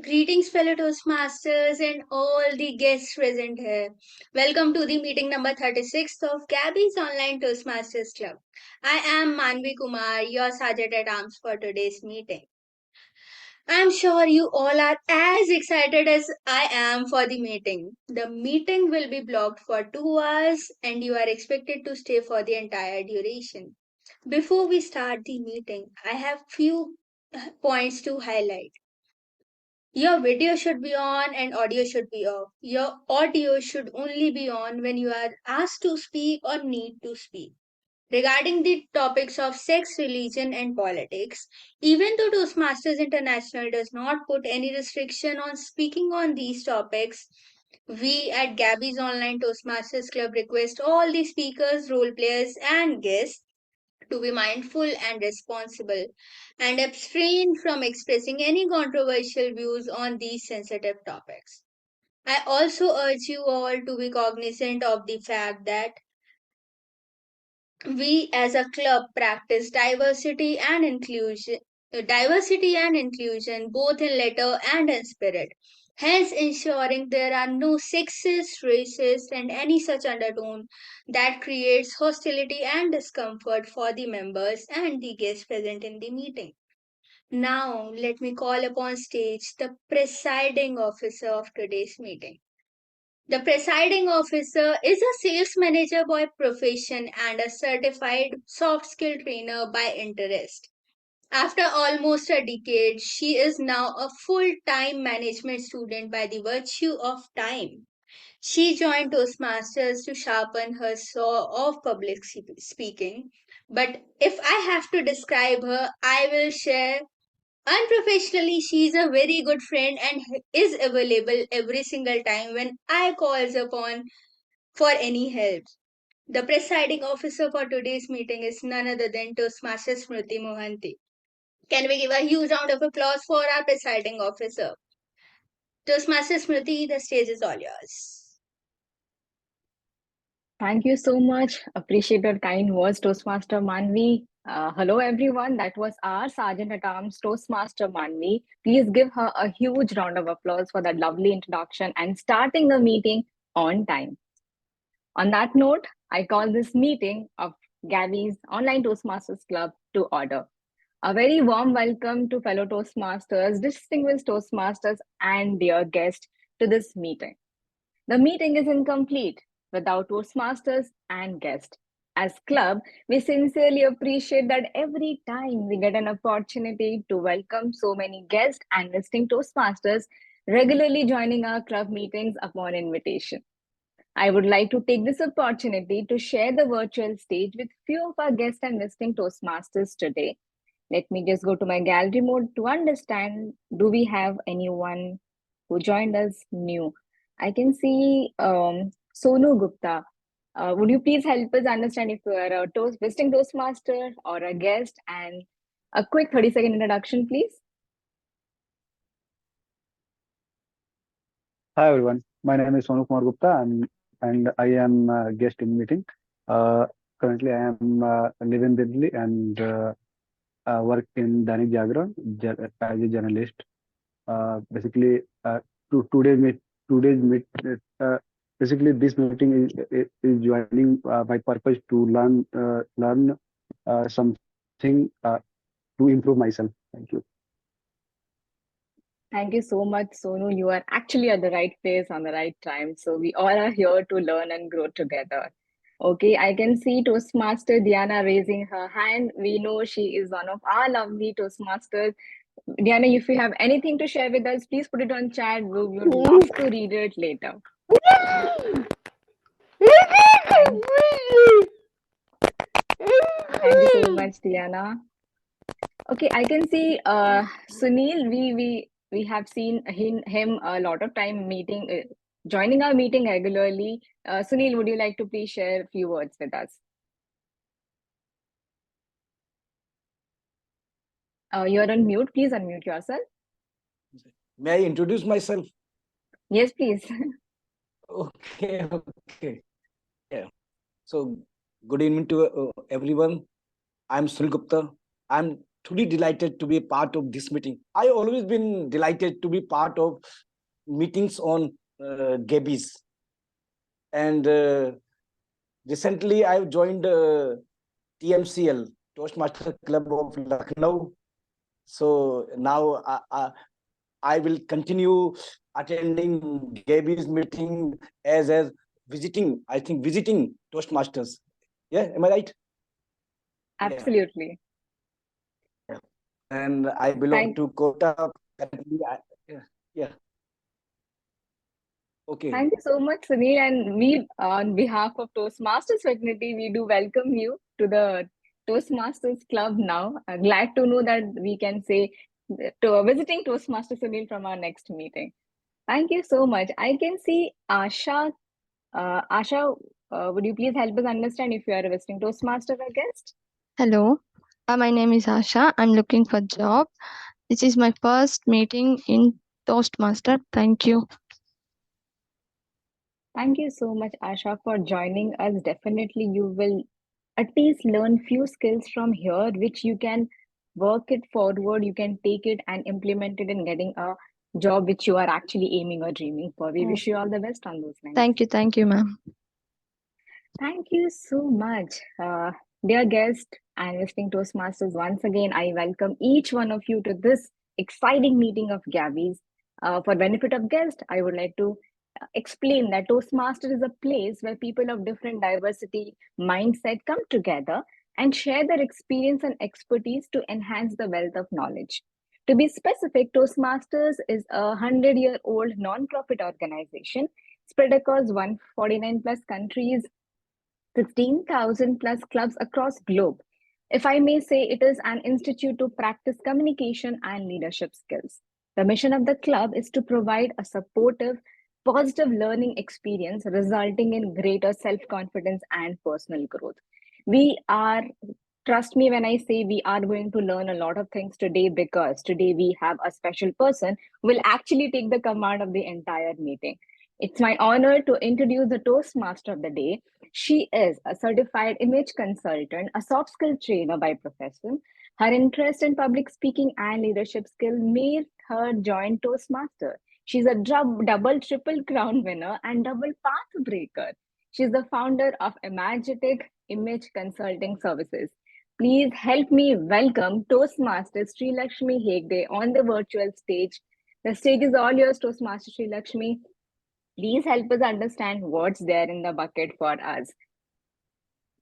Greetings, fellow Toastmasters and all the guests present here. Welcome to the meeting number 36 of Gabbys Online Toastmasters Club. I am Maanvi Kumar, your sergeant at arms for today's meeting. I'm sure you all are as excited as I am for the meeting. The meeting will be blocked for 2 hours and you are expected to stay for the entire duration. Before we start the meeting, I have few points to highlight. Your video should be on and audio should be off. Your audio should only be on when you are asked to speak or need to speak. Regarding the topics of sex, religion, and politics, even though Toastmasters International does not put any restriction on speaking on these topics, we at Gabby's Online Toastmasters Club request all the speakers, role players, and guests to be mindful and responsible and abstain from expressing any controversial views on these sensitive topics. I also urge you all to be cognizant of the fact that we as a club practice diversity and inclusion both in letter and in spirit, hence ensuring there are no sexist, racist, and any such undertone that creates hostility and discomfort for the members and the guests present in the meeting. Now, let me call upon stage the presiding officer of today's meeting. The presiding officer is a sales manager by profession and a certified soft skill trainer by interest. After almost a decade, she is now a full time management student by the virtue of time. She joined Toastmasters to sharpen her saw of public speaking. But if I have to describe her, I will share unprofessionally, she is a very good friend and is available every single time when I calls upon for any help. The presiding officer for today's meeting is none other than Toastmaster Smruti Mohanty. Can we give a huge round of applause for our presiding officer? Toastmaster Smruti, the stage is all yours. Thank you so much. Appreciate your kind words, Toastmaster Maanvi. Hello, everyone. That was our Sergeant at Arms, Toastmaster Maanvi. Please give her a huge round of applause for that lovely introduction and starting the meeting on time. On that note, I call this meeting of Gabbys Online Toastmasters Club to order. A very warm welcome to fellow Toastmasters, distinguished Toastmasters, and dear guests to this meeting. The meeting is incomplete without Toastmasters and guests. As club, we sincerely appreciate that every time we get an opportunity to welcome so many guests and listening Toastmasters regularly joining our club meetings upon invitation. I would like to take this opportunity to share the virtual stage with few of our guests and listening Toastmasters today. Let me just go to my gallery mode to understand, do we have anyone who joined us new? I can see Sonu Gupta. Would you please help us understand if you are a visiting Toastmaster or a guest, and a quick 30-second introduction, please? Hi everyone, my name is Sonu Kumar Gupta and I am a guest in meeting. Currently I am live in Delhi and work in Dainik Jagran as a journalist. Basically, today's meet basically this meeting is joining my purpose to learn something to improve myself. Thank you. Thank you so much, Sonu. You are actually at the right place on the right time. So we all are here to learn and grow together. Okay, I can see Toastmaster Diana raising her hand. We know she is one of our lovely Toastmasters. Diana, if you have anything to share with us, please put it on chat. We would love to read it later. Thank you so much, Diana. Okay, I can see Sunil. We have seen him a lot of time joining our meeting regularly. Sunil, would you like to please share a few words with us? You're on mute. Please unmute yourself. May I introduce myself? Yes, please. Okay. Yeah. So, good evening to everyone. I'm Sunil Gupta. I'm truly delighted to be a part of this meeting. I always been delighted to be part of meetings on Gabbys. And recently I've joined TMCL, Toastmaster Club of Lucknow. So now I will continue attending Gaby's meeting as visiting Toastmasters. Yeah, am I right? Absolutely. Yeah. And I belong to Kota. Yeah. Okay. Thank you so much, Sunil. And we, on behalf of Toastmasters fraternity, we do welcome you to the Toastmasters Club now. Glad to know that we can say to visiting Toastmasters Sunil from our next meeting. Thank you so much. I can see Asha. Asha, would you please help us understand if you are a visiting Toastmaster or guest? Hello, my name is Asha. I'm looking for job. This is my first meeting in Toastmaster. Thank you. Thank you so much, Asha, for joining us. Definitely, you will at least learn few skills from here, which you can work it forward. You can take it and implement it in getting a job which you are actually aiming or dreaming for. We wish you all the best on those lines. Thank you, ma'am. Thank you so much. Dear guest and listening Toastmasters, once again, I welcome each one of you to this exciting meeting of Gabbys. For benefit of guests, I would like to explain that Toastmasters is a place where people of different diversity mindset come together and share their experience and expertise to enhance the wealth of knowledge. To be specific, Toastmasters is a 100-year-old non-profit organization spread across 149 plus countries, 16,000 plus clubs across globe. If I may say, it is an institute to practice communication and leadership skills. The mission of the club is to provide a supportive, positive learning experience resulting in greater self-confidence and personal growth. We are, trust me when I say we are going to learn a lot of things today, because today we have a special person who will actually take the command of the entire meeting. It's my honor to introduce the Toastmaster of the day. She is a certified image consultant, a soft skill trainer by profession. Her interest in public speaking and leadership skill made her join Toastmaster. She's a double, triple crown winner and double path breaker. She's the founder of Imagetic Image Consulting Services. Please help me welcome Toastmaster Shrilakshmi Hegde on the virtual stage. The stage is all yours, Toastmaster Shrilakshmi. Please help us understand what's there in the bucket for us.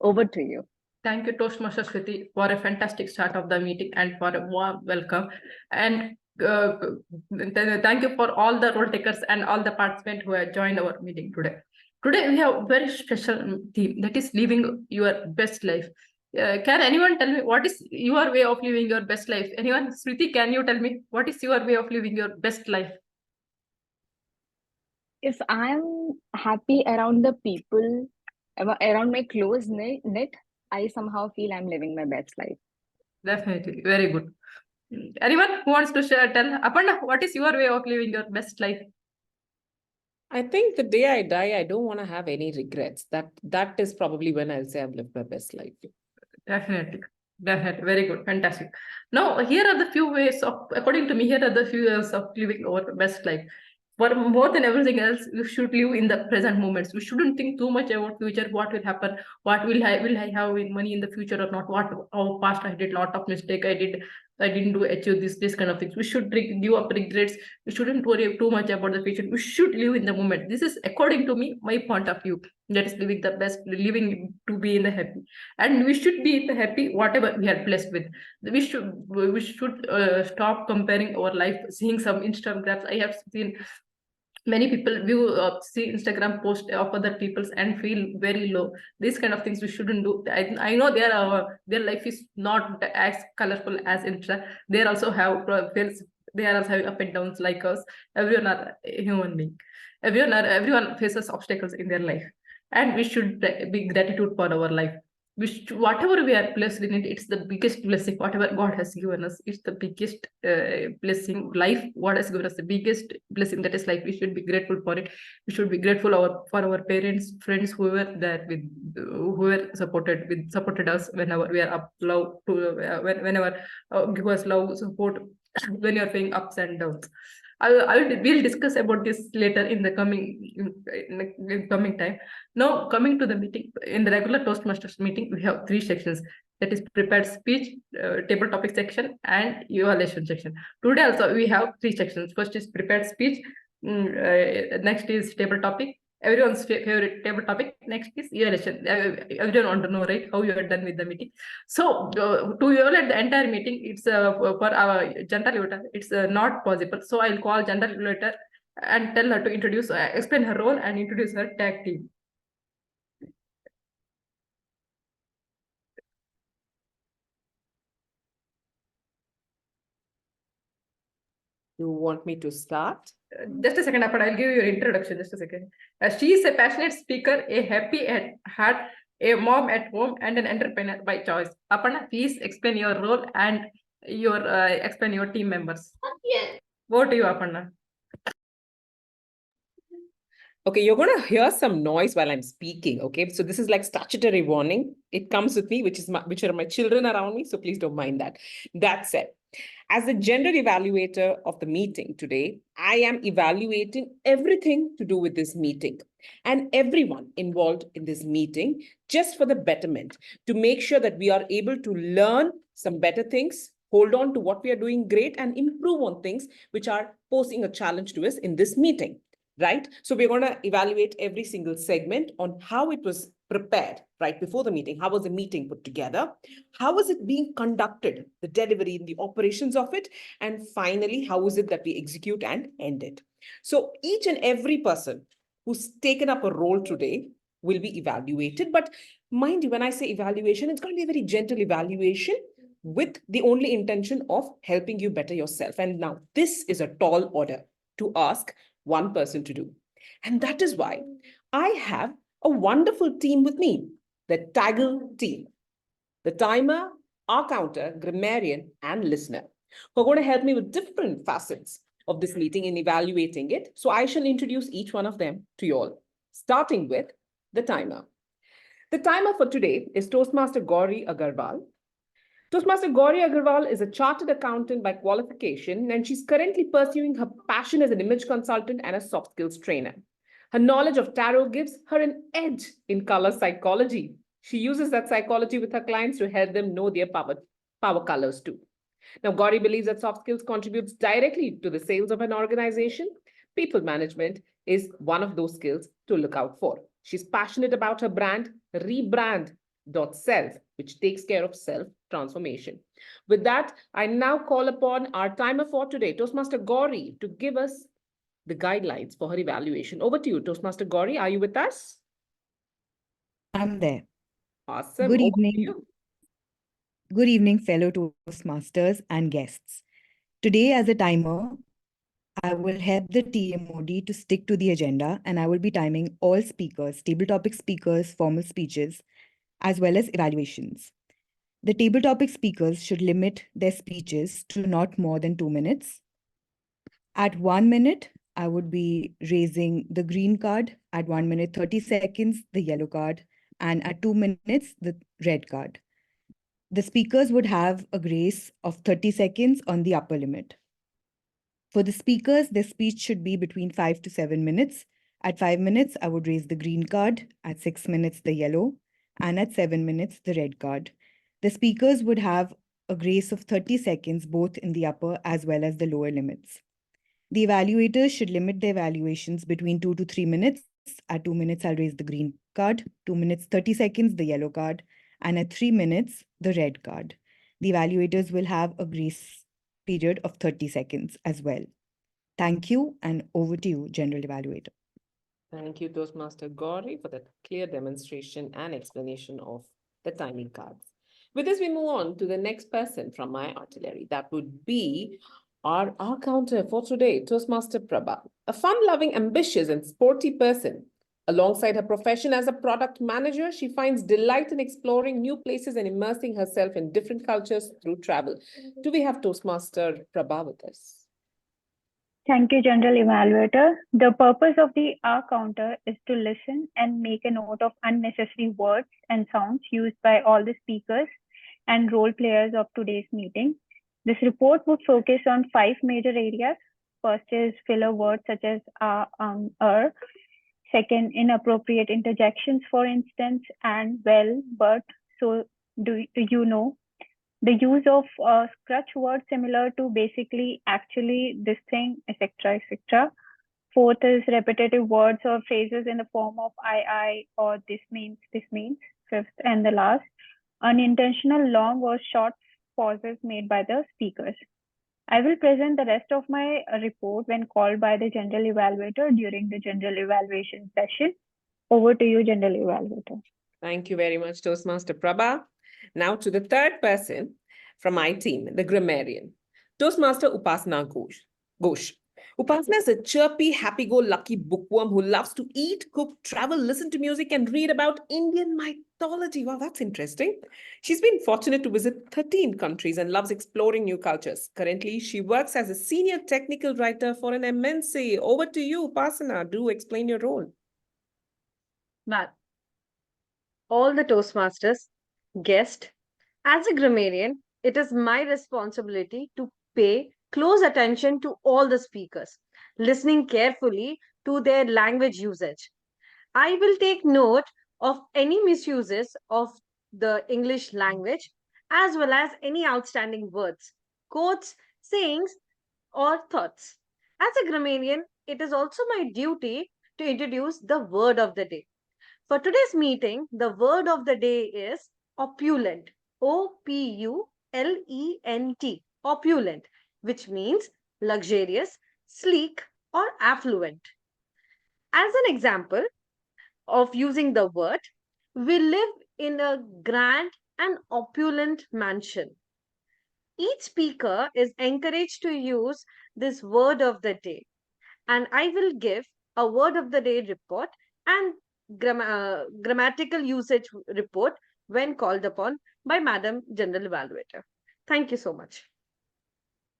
Over to you. Thank you, Toastmaster Smruti, for a fantastic start of the meeting and for a warm welcome. And thank you for all the role takers and all the participants who have joined our meeting today. Today, we have a very special theme, that is living your best life. Can anyone tell me what is your way of living your best life? Anyone? Smruti, can you tell me what is your way of living your best life? If I'm happy around the people, around my close knit, I somehow feel I'm living my best life. Definitely. Very good. Anyone who wants to share, tell Aparna, what is your way of living your best life? I think the day I die, I don't want to have any regrets. That is probably when I'll say I've lived my best life. Definitely. Definitely. Very good. Fantastic. Now, here are the few ways of, according to me, here are the few ways of living our best life. For more than everything else, we should live in the present moments. We shouldn't think too much about future, what will happen, what will I have money in the future or not, how past I did lot of mistake I didn't do achieve this kind of things. We should give up regrets. We shouldn't worry too much about the future. We should live in the moment. This is according to me, my point of view. That is living the best, living to be in the happy. And we should be in the happy whatever we are blessed with. We should stop comparing our life, seeing some Instagrams. I have seen many people see Instagram post of other people's and feel very low. These kind of things we shouldn't do. I know their life is not as colorful as Insta. They also have they are also having up and downs like us. Everyone are a human being. Everyone faces obstacles in their life, and we should be gratitude for our life. whatever we are blessed in it, it's the biggest blessing. Whatever God has given us, it's the biggest blessing. Life, God has given us the biggest blessing, that is life. We should be grateful for it. We should be grateful for our parents, friends who were there with, who were supported us whenever we are up low to whenever give us love, support when you are feeling ups and downs. We'll discuss about this later in the coming time. Now, coming to the meeting, in the regular Toastmasters meeting, we have 3 sections. That is prepared speech, table topic section, and evaluation section. Today also we have 3 sections. First is prepared speech. Next is table topic. Everyone's favorite table topic. Next is evaluation. Everyone want to know, right, how you are done with the meeting. So to evaluate the entire meeting, it's for our general evaluator, it's not possible. So I'll call general evaluator and tell her to introduce, explain her role and introduce her tag team. You want me to start? Just a second, Aparna, I'll give you your introduction. Just a second. She is a passionate speaker, a happy at heart, a mom at home, and an entrepreneur by choice. Aparna, please explain your role and explain your team members. Yes. Over to you, Aparna. Okay, you're going to hear some noise while I'm speaking. Okay, so this is like statutory warning. It comes with me, which are my children around me. So please don't mind that. That said, as the gender evaluator of the meeting today, I am evaluating everything to do with this meeting and everyone involved in this meeting just for the betterment, to make sure that we are able to learn some better things, hold on to what we are doing great, and improve on things which are posing a challenge to us in this meeting. Right? So we're going to evaluate every single segment on how it was prepared right before the meeting. How was the meeting put together? How was it being conducted? The delivery, the operations of it. And finally, how is it that we execute and end it? So each and every person who's taken up a role today will be evaluated. But mind you, when I say evaluation, it's going to be a very gentle evaluation with the only intention of helping you better yourself. And now this is a tall order to ask one person to do. And that is why I have a wonderful team with me, the Taggle team, the timer, our counter, grammarian, and listener, who are going to help me with different facets of this meeting in evaluating it. So I shall introduce each one of them to you all, starting with the timer. The timer for today is Toastmaster Gauri Agarwal. Toastmaster Gauri Agarwal is a chartered accountant by qualification, and she's currently pursuing her passion as an image consultant and a soft skills trainer. Her knowledge of tarot gives her an edge in color psychology. She uses that psychology with her clients to help them know their power colors too. Now, Gauri believes that soft skills contributes directly to the sales of an organization. People management is one of those skills to look out for. She's passionate about her brand, Rebrand.self, which takes care of self-transformation. With that, I now call upon our timer for today, Toastmaster Gauri, to give us the guidelines for her evaluation. Over to you, Toastmaster Gauri. Are you with us? I'm there. Awesome. Good Over to evening. you. Good evening, fellow Toastmasters and guests. Today, as a timer, I will help the TMOD to stick to the agenda, and I will be timing all speakers, table topic speakers, formal speeches, as well as evaluations. The table topic speakers should limit their speeches to not more than 2 minutes. At 1 minute, I would be raising the green card. At 1 minute, 30 seconds, the yellow card. And at 2 minutes, the red card. The speakers would have a grace of 30 seconds on the upper limit. For the speakers, their speech should be between 5 to 7 minutes. At 5 minutes, I would raise the green card. At 6 minutes, the yellow. And at 7 minutes, the red card. The speakers would have a grace of 30 seconds, both in the upper as well as the lower limits. The evaluators should limit their evaluations between 2 to 3 minutes. At 2 minutes, I'll raise the green card. 2 minutes, 30 seconds, the yellow card. And at 3 minutes, the red card. The evaluators will have a grace period of 30 seconds as well. Thank you, and over to you, General Evaluator. Thank you, Toastmaster Gauri, for that clear demonstration and explanation of the timing cards. With this, we move on to the next person from my artillery. That would be our counter for today, Toastmaster Prabha, a fun-loving, ambitious, and sporty person Alongside her profession as a product manager, she finds delight in exploring new places and immersing herself in different cultures through travel. Do we have Toastmaster Prabha with us? Thank you, General Evaluator. The purpose of the R counter is to listen and make a note of unnecessary words and sounds used by all the speakers and role players of today's meeting. This report would focus on 5 major areas. First is filler words such as Second, inappropriate interjections, for instance, and well, but, so, do you know? The use of scratch words similar to basically, actually, this thing, etc., etc. Fourth is repetitive words or phrases in the form of I, or this means, this means. Fifth, and the last, unintentional long or short pauses made by the speakers. I will present the rest of my report when called by the General Evaluator during the General Evaluation session. Over to you, General Evaluator. Thank you very much, Toastmaster Prabha. Now to the third person from my team, the grammarian, Toastmaster Upasana Ghosh. Upasana is a chirpy, happy-go-lucky bookworm who loves to eat, cook, travel, listen to music, and read about Indian mythology. Wow, that's interesting. She's been fortunate to visit 13 countries and loves exploring new cultures. Currently, she works as a senior technical writer for an MNC. Over to you, Upasana. Do explain your role. Well, all the Toastmasters, guests, as a grammarian, it is my responsibility to pay close attention to all the speakers, listening carefully to their language usage. I will take note of any misuses of the English language, as well as any outstanding words, quotes, sayings, or thoughts. As a grammarian, it is also my duty to introduce the word of the day. For today's meeting, the word of the day is opulent, O-P-U-L-E-N-T, opulent, which means luxurious, sleek, or affluent. As an example of using the word, we live in a grand and opulent mansion. Each speaker is encouraged to use this word of the day, and I will give a word of the day report and grammatical usage report when called upon by Madam General Evaluator. Thank you so much.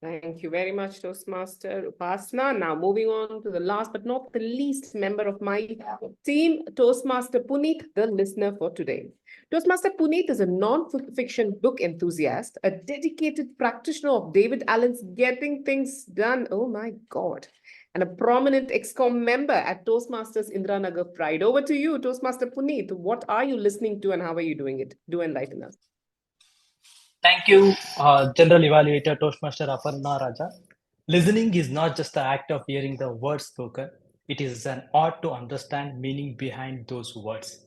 Thank you very much, Toastmaster Upasana. Now moving on to the last but not the least member of my team, Toastmaster Punith, the listener for today. Toastmaster Punith is a non-fiction book enthusiast, a dedicated practitioner of David Allen's Getting Things Done. Oh my God. And a prominent ExCom member at Toastmasters Indiranagar Pride. Over to you, Toastmaster Punith. What are you listening to and how are you doing it? Do enlighten us. Thank you, General Evaluator Toastmaster Aparna Raja. Listening is not just the act of hearing the words spoken, it is an art to understand meaning behind those words.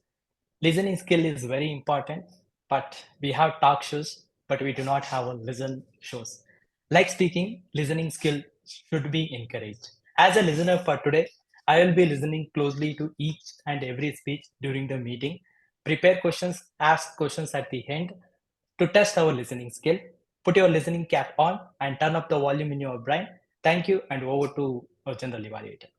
Listening skill is very important, but we have talk shows, but we do not have a listen shows. Like speaking, listening skill should be encouraged. As a listener for today, I will be listening closely to each and every speech during the meeting, prepare questions, ask questions at the end. To test our listening skill, put your listening cap on and turn up the volume in your brain. Thank you, and over to our General Evaluator.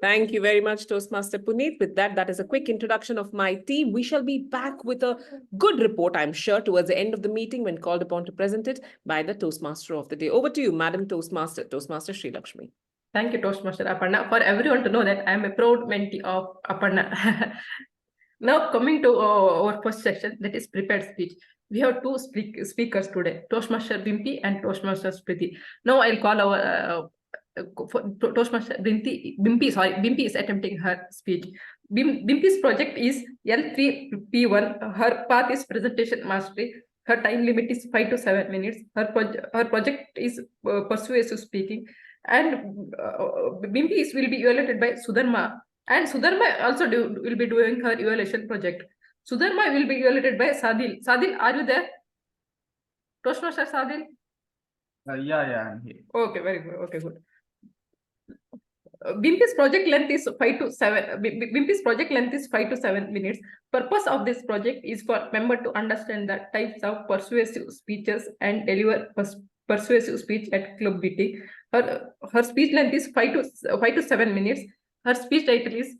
Thank you very much, Toastmaster Punith. With that, that is a quick introduction of my team. We shall be back with a good report, I'm sure, towards the end of the meeting when called upon to present it by the Toastmaster of the day. Over to you, Madam Toastmaster, Toastmaster Shrilakshmi. Thank you, Toastmaster Aparna. For everyone to know that I am a proud mentee of Aparna. Now, coming to our first section, that is prepared speech. We have two speakers today, Toastmaster Bimpy and Toastmaster Smruti. Now, I'll call our Toastmaster Bimpy. Bimpy is attempting her speech. Bimpy's project is L3P1. Her path is presentation mastery. Her time limit is 5 to 7 minutes. Her project is persuasive speaking. And Bimpy will be evaluated by Sudharma. And Sudharma also will be doing her evaluation project. Sudharma will be evaluated by Sadil. Sadil, are you there? Toastmaster Sadil? Yeah, I'm here. Okay, very good. Okay, good. Bimpy's project length is 5 to 7. Bimpy's project length is 5 to 7 minutes. Purpose of this project is for member to understand the types of persuasive speeches and deliver persuasive speech at club meeting. Her speech length is 5 to 7 minutes. Her speech title is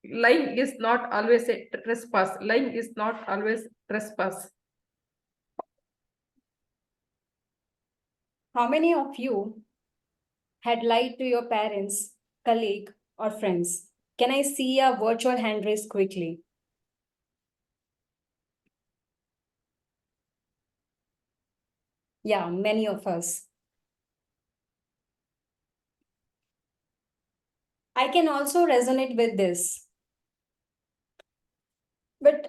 Lying is not always a trespass. Lying is not always trespass. How many of you had lied to your parents, colleague, or friends? Can I see a virtual hand raise quickly? Yeah, many of us. I can also resonate with this. But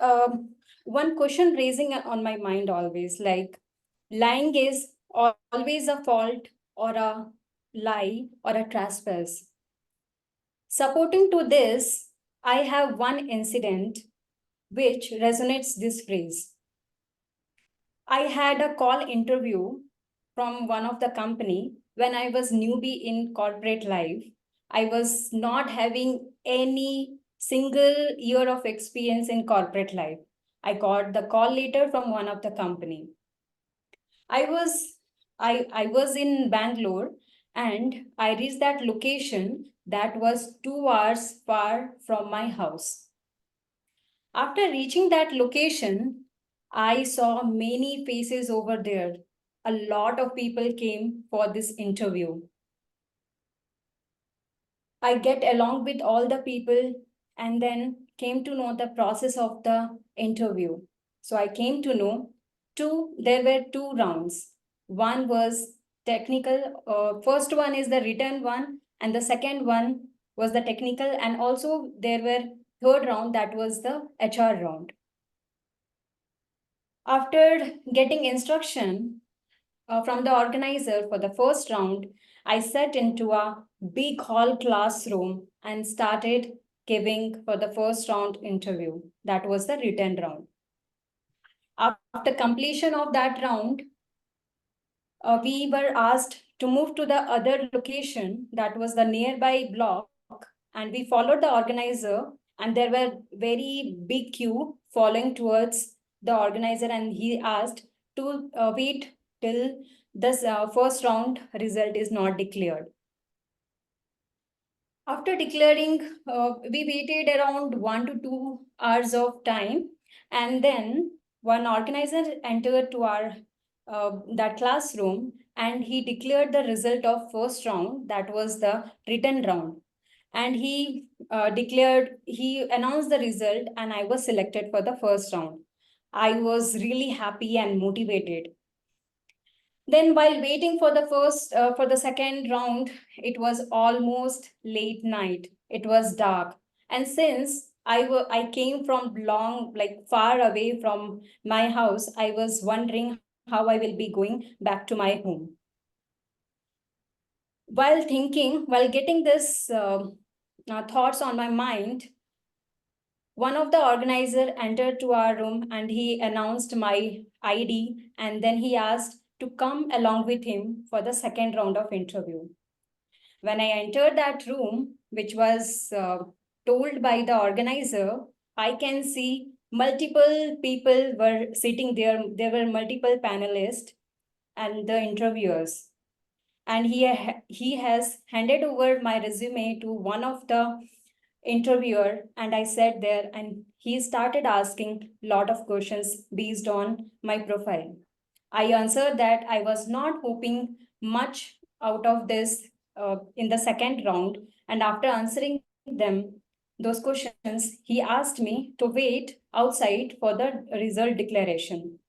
one question raising on my mind always, like lying is always a fault or a lie or a trespass. Supporting to this, I have one incident which resonates this phrase. I had a call interview from one of the company when I was newbie in corporate life. I was not having any single year of experience in corporate life. I got the call later from one of the company. I was in Bangalore and I reached that location that was 2 hours far from my house. After reaching that location, I saw many faces over there. A lot of people came for this interview. I get along with all the people and then came to know the process of the interview. So I came to know there were 2 rounds. One was technical. First one is the written one, and the second one was the technical. And also there were third round, that was the HR round. After getting instruction from the organizer for the first round, I sat into a big hall classroom and started giving for the first round interview. That was the written round. After completion of that round, we were asked to move to the other location, that was the nearby block, and we followed the organizer, and there were very big queue following towards the organizer, and he asked to wait till this first round result is not declared. After declaring, we waited around 1 to 2 hours of time, and then one organizer entered to our that classroom, and he declared the result of first round, that was the written round. And he announced the result, and I was selected for the first round. I was really happy and motivated. Then while waiting for the second round, it was almost late night. It was dark. And since I came from far away from my house, I was wondering how I will be going back to my home. While getting this thoughts on my mind, one of the organizer entered to our room and he announced my ID, and then he asked to come along with him for the second round of interview. When I entered that room, which was told by the organizer, I can see multiple people were sitting there. There were multiple panelists and the interviewers. And he has handed over my resume to one of the interviewer, and I sat there and he started asking a lot of questions based on my profile. I answered that I was not hoping much out of this in the second round, and after answering those questions, he asked me to wait outside for the result declaration.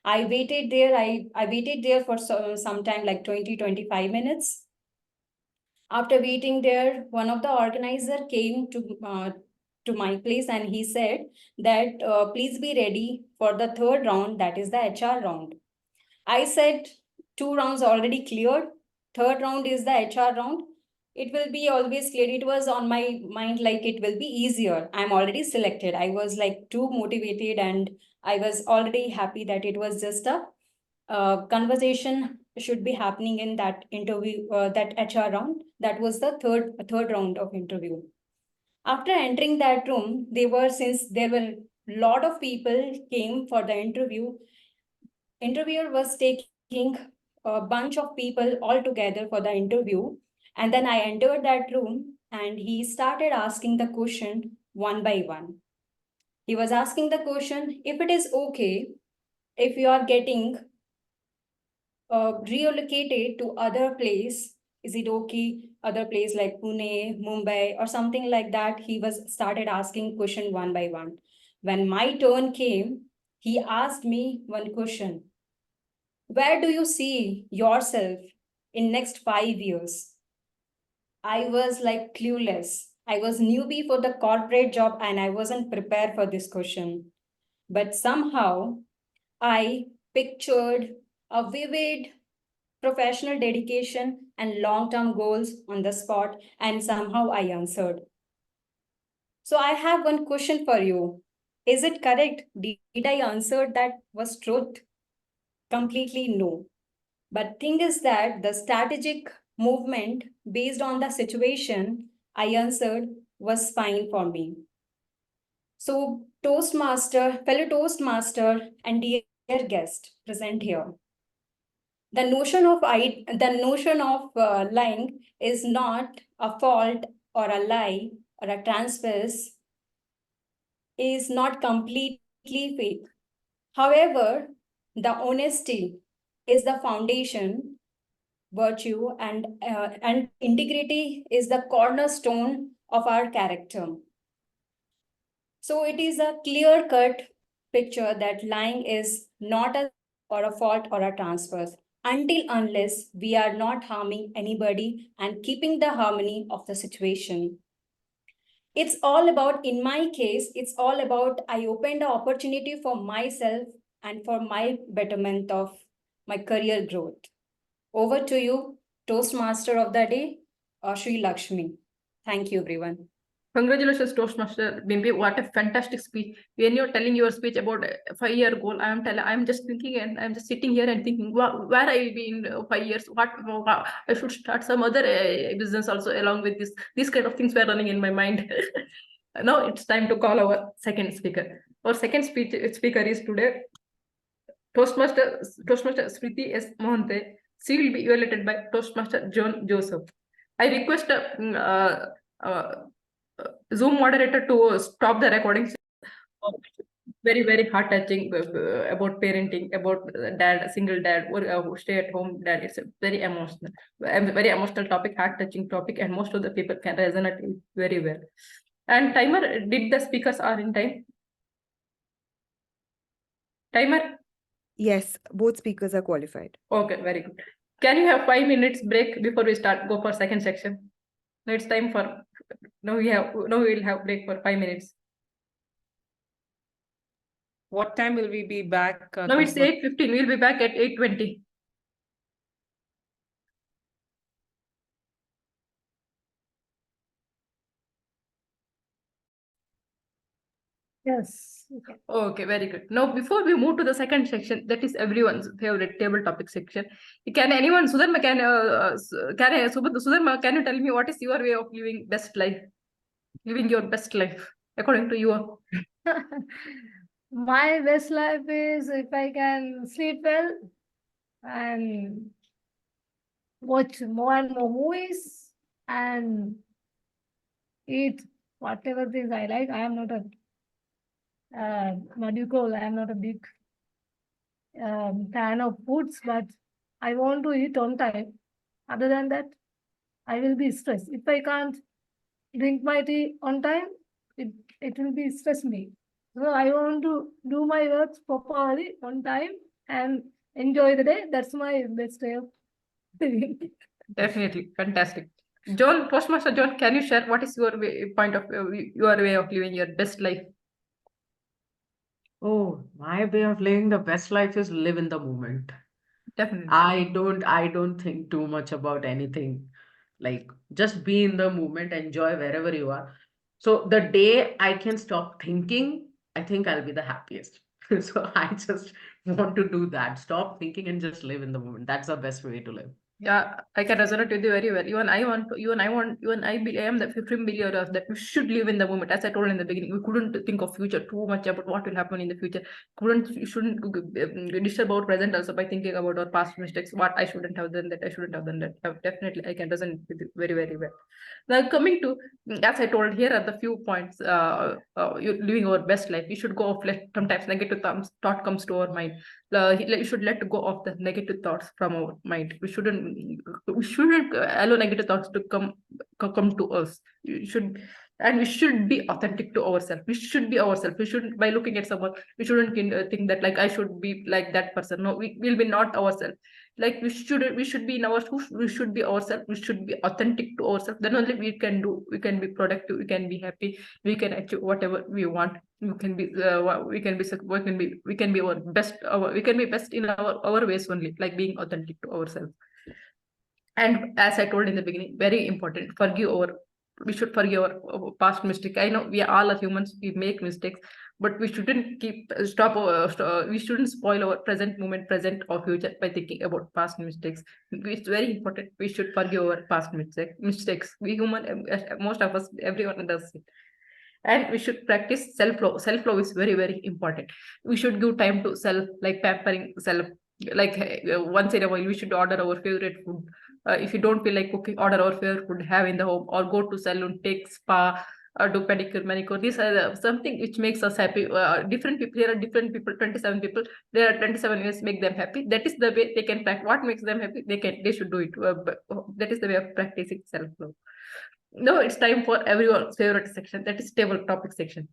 I waited there. I waited there for some time, like 20-25 minutes. After waiting there, one of the organizer came to my place and he said that please be ready for the third round, that is the HR round. I said 2 rounds already cleared. Third round is the HR round. It will be always clear. It was on my mind like it will be easier. I'm already selected. I was like too motivated and I was already happy that it was just a conversation should be happening in that interview, that HR round. That was the third round of interview. After entering that room, since there were a lot of people came for the interview, interviewer was taking a bunch of people all together for the interview. And then I entered that room and he started asking the question one by one. He was asking the question, if it is okay, if you are getting relocated to other place, is it okay? Other place like Pune, Mumbai, or something like that. He was started asking question one by one. When my turn came, he asked me one question. Where do you see yourself in next 5 years? I was like clueless. I was newbie for the corporate job and I wasn't prepared for this question. But somehow I pictured a vivid professional dedication and long-term goals on the spot, and somehow I answered. So I have one question for you. Is it correct? Did I answer that was truth? Completely no. But thing is that the strategic movement based on the situation I answered was fine for me. So fellow Toastmaster and dear guest present here. The notion of lying is not a fault or a lie or a transparency is not completely fake. However, the honesty is the foundation virtue and integrity is the cornerstone of our character. So it is a clear-cut picture that lying is not a or a fault or a transfer unless we are not harming anybody and keeping the harmony of the situation. It's all about, in my case, it's all about I opened the opportunity for myself and for my betterment of my career growth. Over to you, Toastmaster of the day, Shrilakshmi. Thank you, everyone. Congratulations, Toastmaster Bimpy. What a fantastic speech. When you're telling your speech about a 5-year goal, I'm just thinking and I'm just sitting here and thinking, where I will be in 5 years? What I should start some other business also along with this. These kind of things were running in my mind. Now it's time to call our second speaker. Our second speaker is today Toastmaster Smruti S. Mohanty. She will be evaluated by Toastmaster Joseph. I request Zoom moderator to stop the recording. Very, very heart-touching about parenting, about single dad, or stay-at-home dad. It's a very emotional topic, heart-touching topic, and most of the people can resonate very well. And timer, did the speakers are in time? Timer? Yes, both speakers are qualified. Okay, very good. Can you have 5 minutes break before we go for second section? Now it's time for, now we will have break for 5 minutes. What time will we be back? Now it's 8:15. We'll be back at 8:20. Yes. Okay, very good. Now, before we move to the second section, that is everyone's favorite table topic section. Can anyone, Sudharma, Sudharma, can you tell me what is your way of living best life? Living your best life, according to you? My best life is if I can sleep well and watch more and more movies and eat whatever things I like. I am not a what do you call? I am not a big fan of foods, but I want to eat on time. Other than that, I will be stressed. If I can't drink my tea on time, it will be stress me. So I want to do my work properly on time and enjoy the day. That's my best way of living. Definitely, fantastic. John, Postmaster John, can you share what is your your way of living your best life? Oh, my way of living the best life is live in the moment. Definitely. I don't think too much about anything. Like just be in the moment, enjoy wherever you are. So the day I can stop thinking, I think I'll be the happiest. So I just want to do that. Stop thinking and just live in the moment. That's the best way to live. Yeah, I can resonate with you very well. Even I want to, even I am the firm believer that we should live in the moment. As I told in the beginning, we couldn't think of future too much about what will happen in the future. We shouldn't disturb our present also by thinking about our past mistakes. What I shouldn't have done that, I shouldn't have done that. Definitely, I can resonate with you very, very well. Now coming to, as I told, here are the few points. You're living our best life. We should go off. Sometimes negative thought comes to our mind. You should let go of the negative thoughts from our mind. We shouldn't allow negative thoughts to come to us. We should be authentic to ourselves. We should be ourselves. We shouldn't, by looking at someone, we shouldn't think that like I should be like that person. No, we will be not ourselves. Like we should be in our, we should be ourselves. We should be authentic to ourselves. Then only we can be productive. We can be happy. We can achieve whatever we want. We can be our best. We can be best in our ways only, like being authentic to ourselves. And as I told in the beginning, very important, we should forgive our past mistake. I know we all are humans, we make mistakes, but we shouldn't we shouldn't spoil our present moment, present or future by thinking about past mistakes. It's very important. We should forgive our past mistakes. We human, most of us, everyone does it. And we should practice self-love. Self-love is very, very important. We should give time to self, like pampering self. Like once in a while, we should order our favorite food. If you don't feel like cooking, order our favorite food, have in the home, or go to salon, take spa, or do pedicure, manicure. These are something which makes us happy. Different people, here are different people, 27 people. There are 27 ways make them happy. That is the way they can practice. What makes them happy, they should do it. That is the way of practicing self-love. Now it's time for everyone's favorite section, that is table topic section.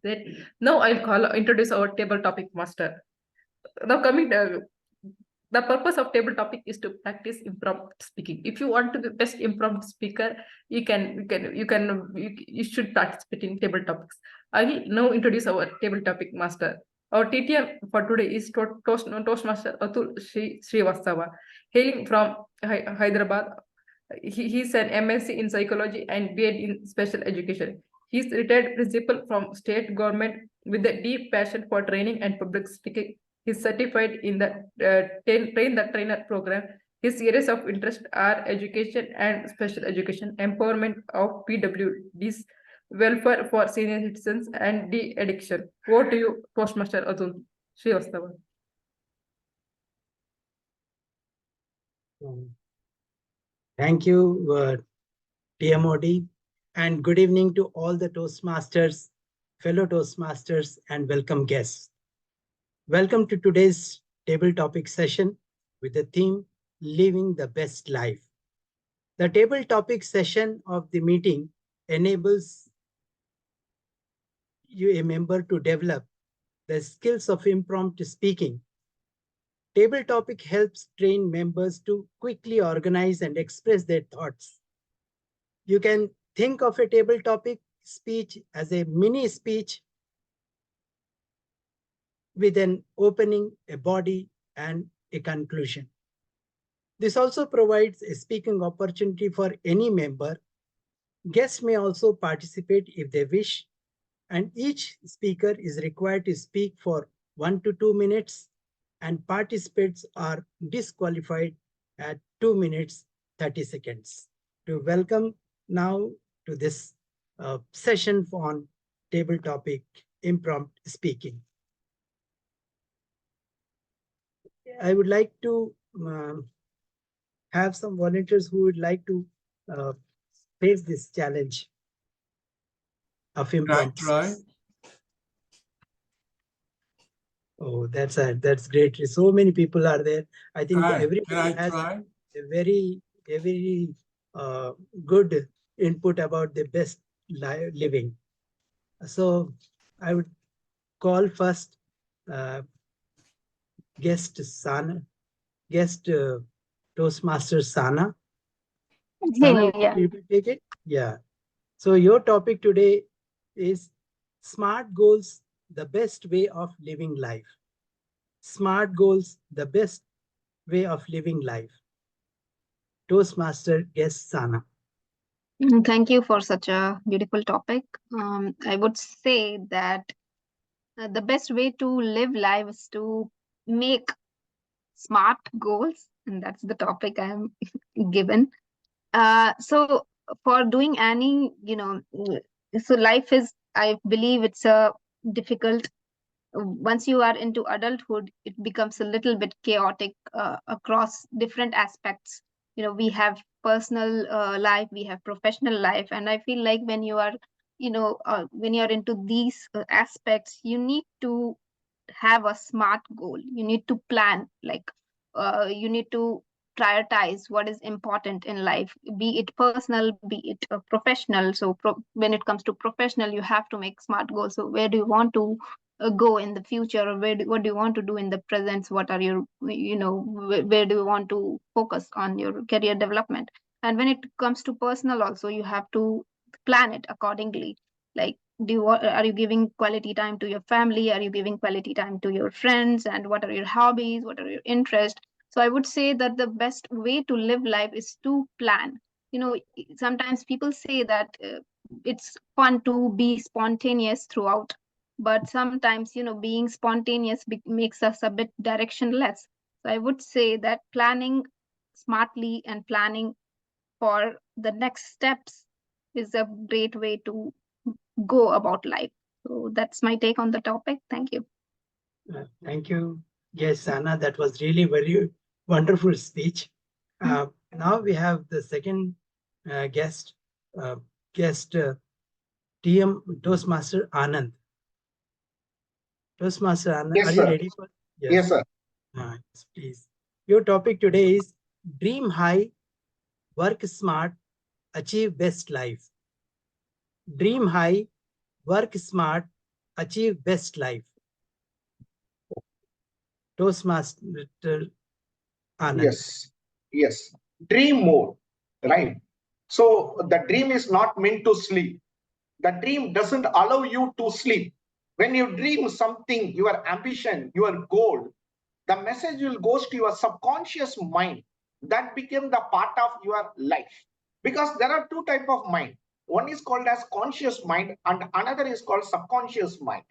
Now I'll introduce our table topic master. Now coming to the purpose of table topic is to practice impromptu speaking. If you want to be best impromptu speaker, you should participate in table topics. I will now introduce our table topic master. Our TTM for today is Toastmaster Atul C Srivastava, hailing from Hyderabad. He's an MSc in psychology and BEd in special education. He's retired principal from state government with a deep passion for training and public speaking. He's certified in the Train the Trainer program. His areas of interest are education and special education, empowerment of PWDs, welfare for senior citizens, and de-addiction. Over to you, Toastmaster Atul Srivastava. Thank you, TMOD, and good evening to all the Toastmasters, fellow Toastmasters, and welcome guests. Welcome to today's table topic session with the theme, Living the Best Life. The table topic session of the meeting enables you, a member, to develop the skills of impromptu speaking. Table topic helps train members to quickly organize and express their thoughts. You can think of a table topic speech as a mini speech with an opening, a body, and a conclusion. This also provides a speaking opportunity for any member. Guests may also participate if they wish, and each speaker is required to speak for 1 to 2 minutes, and participants are disqualified at 2 minutes 30 seconds. To welcome now to this session on table topic impromptu speaking. I would like to have some volunteers who would like to face this challenge of impromptu. Try. Oh, that's great. So many people are there. I think everybody has a very good input about the best living. So I would call first guest Toastmaster Sana. Sana, Yeah. will you take it? Yeah. So your topic today is smart goals, the best way of living life. Smart goals, the best way of living life. Toastmaster guest Sana. Thank you for such a beautiful topic. I would say that the best way to live life is to make smart goals, and that's the topic I'm given. So for doing any, so life is, I believe it's a difficult. Once you are into adulthood, it becomes a little bit chaotic across different aspects. We have personal life, we have professional life, and I feel like when you are, when you're into these aspects, you need to have a smart goal. You need to plan, like you need to prioritize what is important in life, be it personal, be it professional. So when it comes to professional, you have to make smart goals. So where do you want to go in the future, or what do you want to do in the present? What are your, where do you want to focus on your career development? And when it comes to personal also, you have to plan it accordingly. Like, are you giving quality time to your family? Are you giving quality time to your friends? And what are your hobbies? What are your interests? So I would say that the best way to live life is to plan. Sometimes people say that it's fun to be spontaneous throughout, but sometimes, being spontaneous makes us a bit directionless. So I would say that planning smartly and planning for the next steps is a great way to go about life. So that's my take on the topic. Thank you. Thank you. Yes, Anna, that was really very wonderful speech. Now we have the second guest, TM Toastmaster Anand. Toastmaster Anand, Yes, are sir. you ready for? Yes, sir. Yes, please. Your topic today is dream high, work smart, achieve best life. Dream high, work smart, achieve best life. Toastmaster Anand. Yes. Dream more, right? So the dream is not meant to sleep. The dream doesn't allow you to sleep. When you dream something, your ambition, your goal, the message will go to your subconscious mind. That became the part of your life. Because there are two types of mind. One is called as conscious mind and another is called subconscious mind.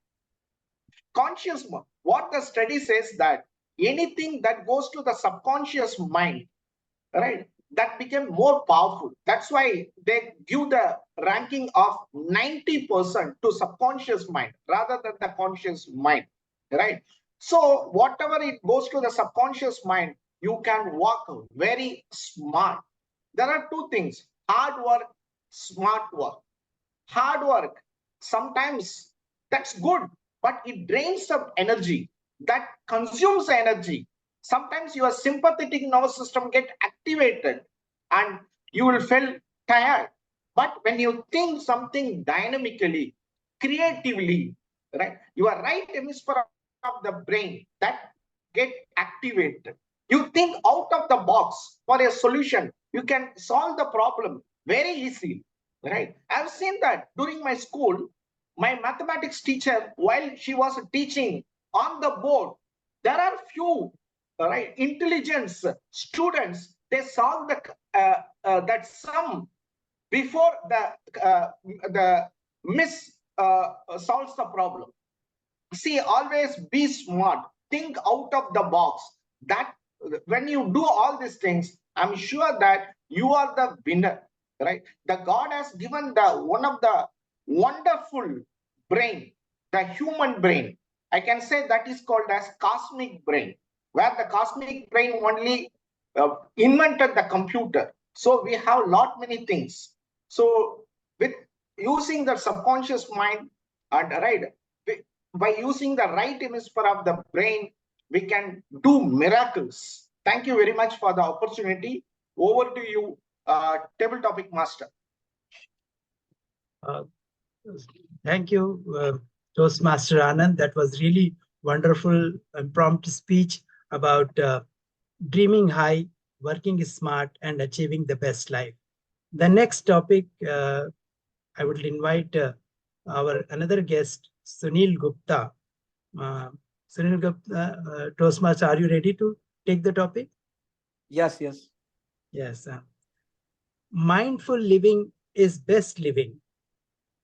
Conscious mind, what the study says that anything that goes to the subconscious mind, right, that became more powerful. That's why they give the ranking of 90% to subconscious mind rather than the conscious mind, right? So whatever it goes to the subconscious mind, you can work very smart. There are two things: hard work, smart work. Hard work, sometimes that's good, but it drains some energy, that consumes energy. Sometimes your sympathetic nervous system get activated and you will feel tired. But when you think something dynamically, creatively, right, your right hemisphere of the brain that get activated. You think out of the box for a solution. You can solve the problem very easily, right? I've seen that during my school. My mathematics teacher, while she was teaching on the board, there are few, right, intelligence students. They solve the that sum before the miss solves the problem. See, always be smart, think out of the box. That when you do all these things, I'm sure that you are the winner, right? The God has given the one of the wonderful brain, the human brain. I can say that is called as cosmic brain, where the cosmic brain only invented the computer. So we have lot many things. So with using the subconscious mind, and right, by using the right hemisphere of the brain, we can do miracles. Thank you very much for the opportunity. Over to you, table topic master. Thank you, Toastmaster Anand. That was really wonderful and prompt speech about dreaming high, working smart, and achieving the best life. The next topic, I would invite our another guest, Sunil Gupta. Sunil Gupta, Toastmaster, are you ready to take the topic? Yes. Yes. Mindful living is best living.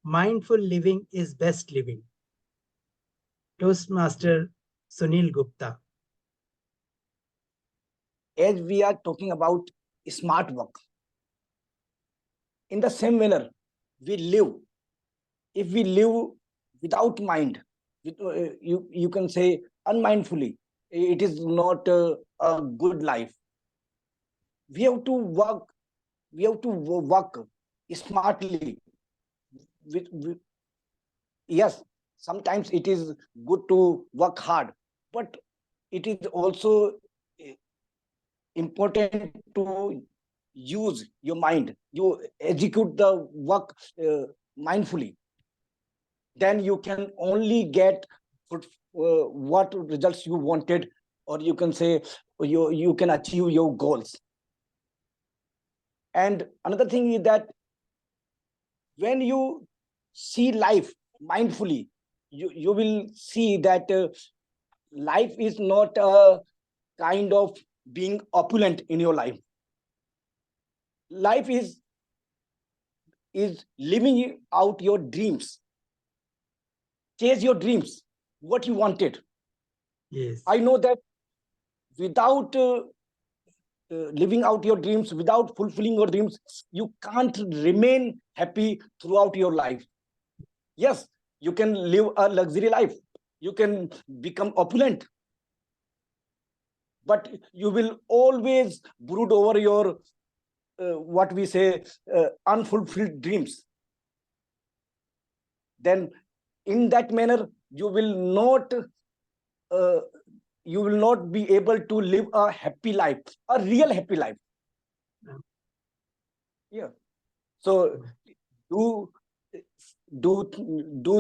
Mindful living is best living. Toastmaster Sunil Gupta. As we are talking about smart work. In the same manner, we live. If we live without mind, you can say unmindfully, it is not a good life. We have to work. We have to work smartly. Yes, sometimes it is good to work hard, but it is also important to use your mind. You execute the work mindfully. Then you can only get what results you wanted, or you can say you can achieve your goals. And another thing is that when you see life mindfully, you will see that life is not a kind of being opulent in your life. Life is living out your dreams. Chase your dreams, what you wanted. Yes. I know that without living out your dreams, without fulfilling your dreams, you can't remain happy throughout your life. Yes, you can live a luxury life. You can become opulent. But you will always brood over your, what we say, unfulfilled dreams. Then in that manner, you will not be able to live a happy life, a real happy life. Yeah. So do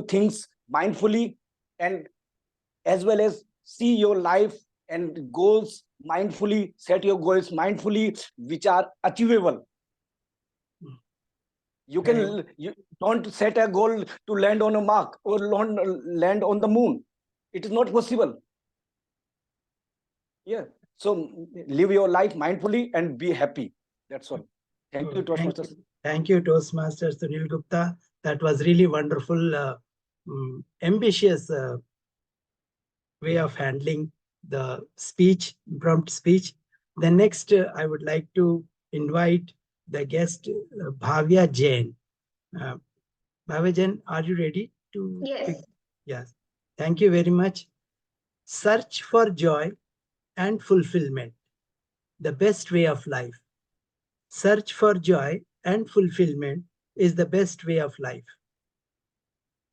things mindfully, and as well as see your life and goals mindfully. Set your goals mindfully, which are achievable. You don't set a goal to land on a mark or land on the moon. It is not possible. Yeah. So live your life mindfully and be happy. That's all. Thank you, Toastmasters. Thank you, Toastmaster Sunil Gupta. That was really wonderful, ambitious way of handling the speech, prompt speech. The next, I would like to invite the guest, Bava Jain. Bava Jain, are you ready to? Yes. Yes. Thank you very much. Search for joy and fulfillment, the best way of life. Search for joy and fulfillment is the best way of life.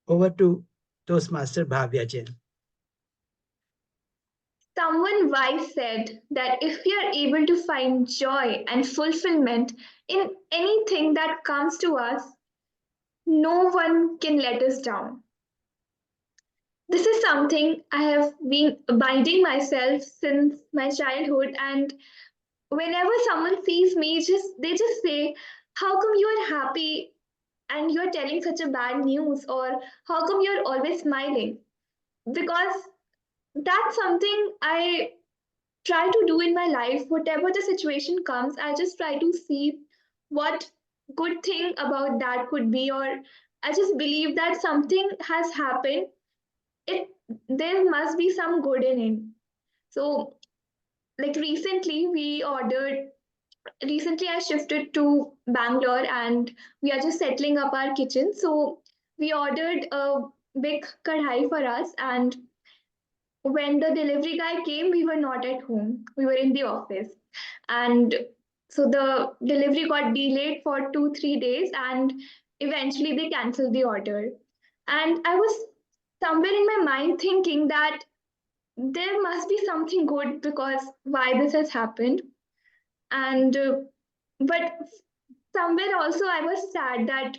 Over to Toastmaster Bava Jain. Someone wise said that if we are able to find joy and fulfillment in anything that comes to us, no one can let us down. This is something I have been abiding myself since my childhood, and whenever someone sees me, they just say, "How come you are happy and you are telling such a bad news?" Or "How come you are always smiling?" Because that's something I try to do in my life. Whatever the situation comes, I just try to see what good thing about that could be, or I just believe that something has happened. There must be some good in it. So like recently I shifted to Bangalore and we are just settling up our kitchen. So we ordered a big kadhai for us, and when the delivery guy came, we were not at home. We were in the office. And so the delivery got delayed for 2-3 days, and eventually they canceled the order. And I was somewhere in my mind thinking that there must be something good because why this has happened. And but somewhere also I was sad that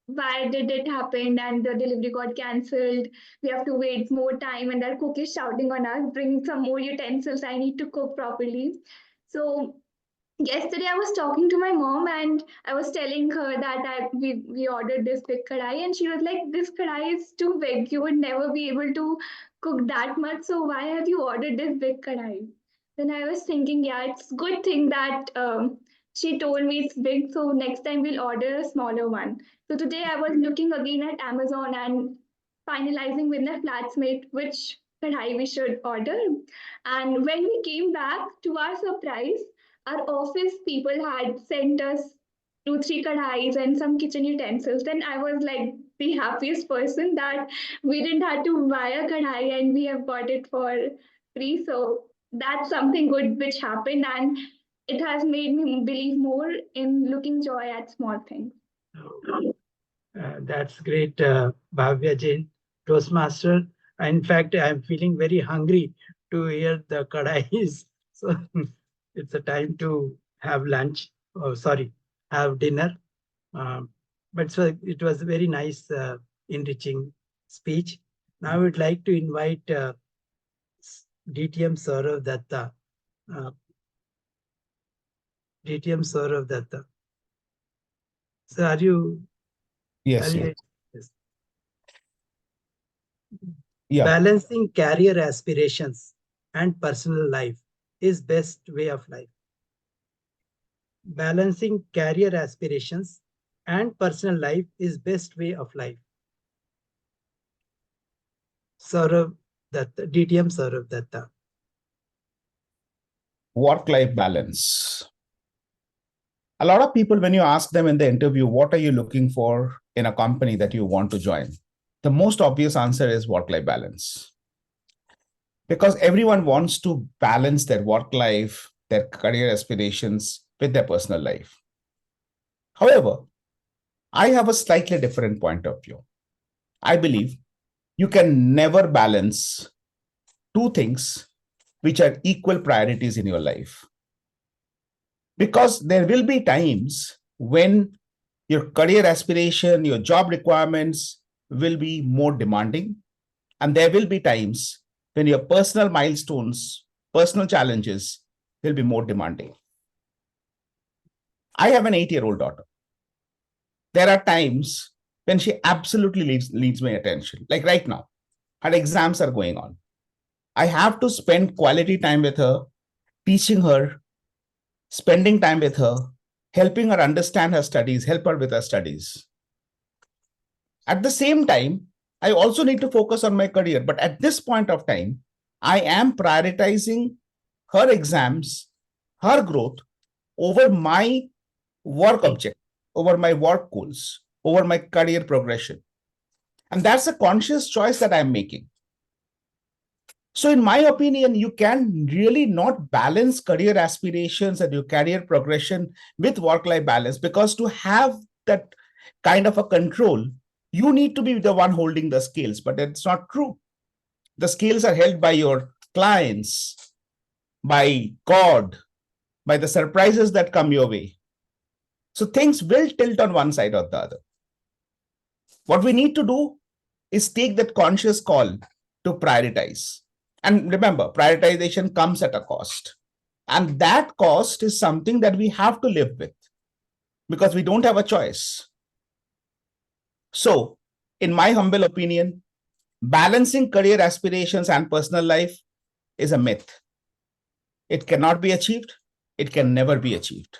why did it happen and the delivery got cancelled. We have to wait more time, and our cook is shouting on us, bring some more utensils, I need to cook properly. So yesterday I was talking to my mom and I was telling her that we ordered this big kadai, and she was like, "This kadai is too big. You would never be able to cook that much. So why have you ordered this big kadai?" Then I was thinking, yeah, it's good thing that she told me it's big. So next time we'll order a smaller one. So today I was looking again at Amazon and finalizing with my flatmate which kadai we should order. And when we came back, to our surprise, our office people had sent us 2-3 kadhais and some kitchen utensils. Then I was like the happiest person that we didn't have to buy a kadhai and we have got it for free. So that's something good which happened, and it has made me believe more in looking joy at small things. That's great, Bava Jain, Toastmaster. In fact, I'm feeling very hungry to hear the kadais. So it's a time to have lunch. Oh, sorry, have dinner. But so it was a very nice, enriching speech. Now I would like to invite DTM Sourav Dutta. DTM Sourav Dutta. So are you? Yes. Yes. Yeah. Balancing career aspirations and personal life is best way of life. Balancing career aspirations and personal life is best way of life. Sourav Dutta, DTM Sourav Dutta. Work-life balance. A lot of people, when you ask them in the interview, what are you looking for in a company that you want to join? The most obvious answer is work-life balance. Because everyone wants to balance their work life, their career aspirations with their personal life. However, I have a slightly different point of view. I believe you can never balance two things which are equal priorities in your life. Because there will be times when your career aspiration, your job requirements will be more demanding. And there will be times when your personal milestones, personal challenges will be more demanding. I have an 8-year-old daughter. There are times when she absolutely needs my attention. Like right now, her exams are going on. I have to spend quality time with her, teaching her, spending time with her, helping her understand her studies, help her with her studies. At the same time, I also need to focus on my career. But at this point of time, I am prioritizing her exams, her growth over my work objective, over my work goals, over my career progression. And that's a conscious choice that I'm making. So in my opinion, you can really not balance career aspirations and your career progression with work-life balance, because to have that kind of a control, you need to be the one holding the scales, but it's not true. The scales are held by your clients, by God, by the surprises that come your way. So things will tilt on one side or the other. What we need to do is take that conscious call to prioritize. And remember, prioritization comes at a cost. And that cost is something that we have to live with because we don't have a choice. So, in my humble opinion, balancing career aspirations and personal life is a myth. It cannot be achieved. It can never be achieved.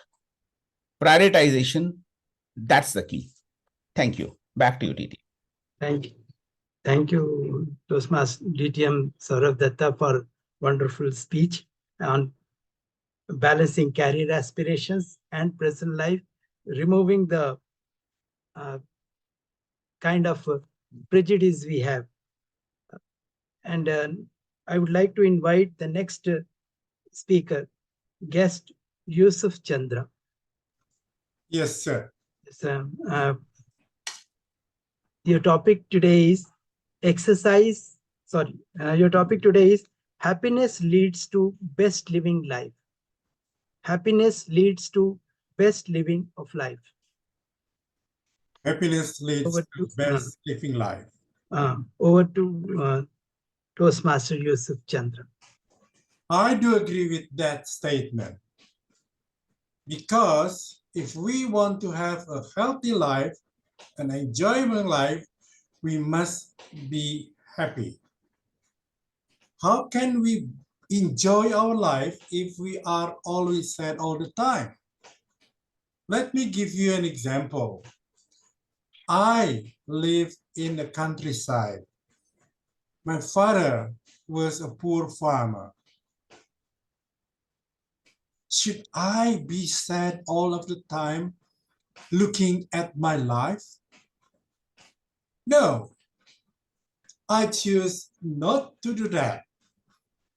Prioritization, that's the key. Thank you. Back to you, TT. Thank you. Thank you, Toastmaster DTM Sourav Dutta, for wonderful speech on balancing career aspirations and personal life, removing the kind of prejudice we have. And I would like to invite the next speaker, guest Yousef Chandra. Yes, sir. Your topic today is your topic today is happiness leads to best living life. Happiness leads to best living of life. Happiness leads to best living life. Over to Toastmaster Yousef Chandra. I do agree with that statement. Because if we want to have a healthy life, an enjoyable life, we must be happy. How can we enjoy our life if we are always sad all the time? Let me give you an example. I live in the countryside. My father was a poor farmer. Should I be sad all of the time looking at my life? No, I choose not to do that.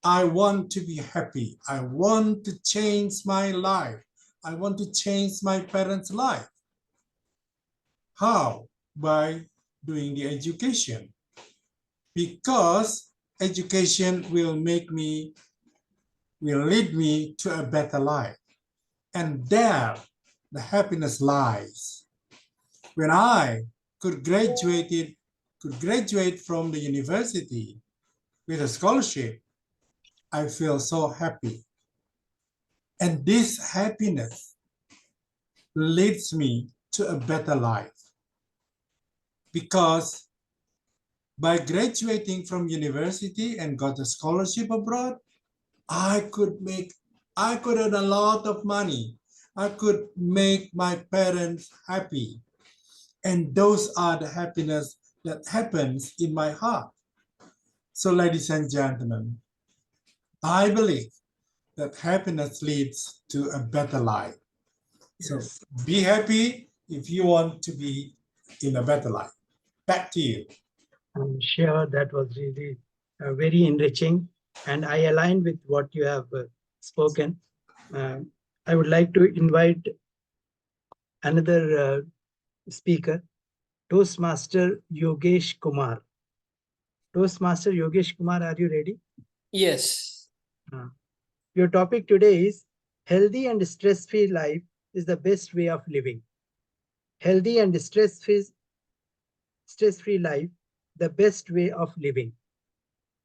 I want to be happy. I want to change my life. I want to change my parents' life. How? By doing the education. Because education will lead me to a better life. And there the happiness lies. When I could graduate from the university with a scholarship, I feel so happy. And this happiness leads me to a better life. Because by graduating from university and got a scholarship abroad, I could earn a lot of money. I could make my parents happy. And those are the happiness that happens in my heart. So, ladies and gentlemen, I believe that happiness leads to a better life. So be happy if you want to be in a better life. Back to you. I'm sure that was really very enriching, and I align with what you have spoken. I would like to invite another speaker, Toastmaster Yogesh Kumar. Toastmaster Yogesh Kumar, are you ready? Yes. Your topic today is healthy and stress-free life is the best way of living. Healthy and stress-free life, the best way of living.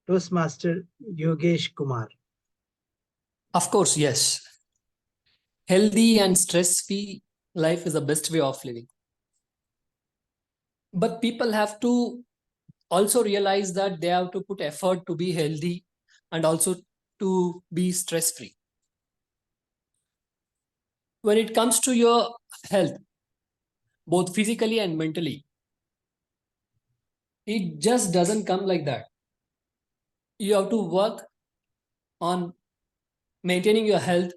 Toastmaster Yogesh Kumar. Of course, yes. Healthy and stress-free life is the best way of living. But people have to also realize that they have to put effort to be healthy and also to be stress-free. When it comes to your health, both physically and mentally, it just doesn't come like that. You have to work on maintaining your health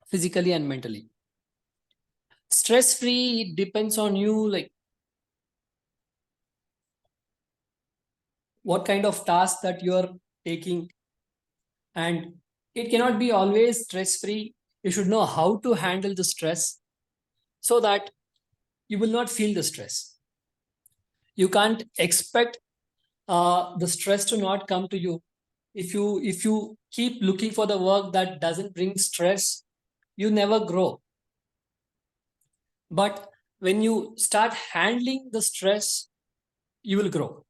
physically and mentally. Stress-free, it depends on you, like what kind of task that you're taking, and it cannot be always stress-free. You should know how to handle the stress so that you will not feel the stress. You can't expect the stress to not come to you. If you keep looking for the work that doesn't bring stress, you never grow. But when you start handling the stress, you will grow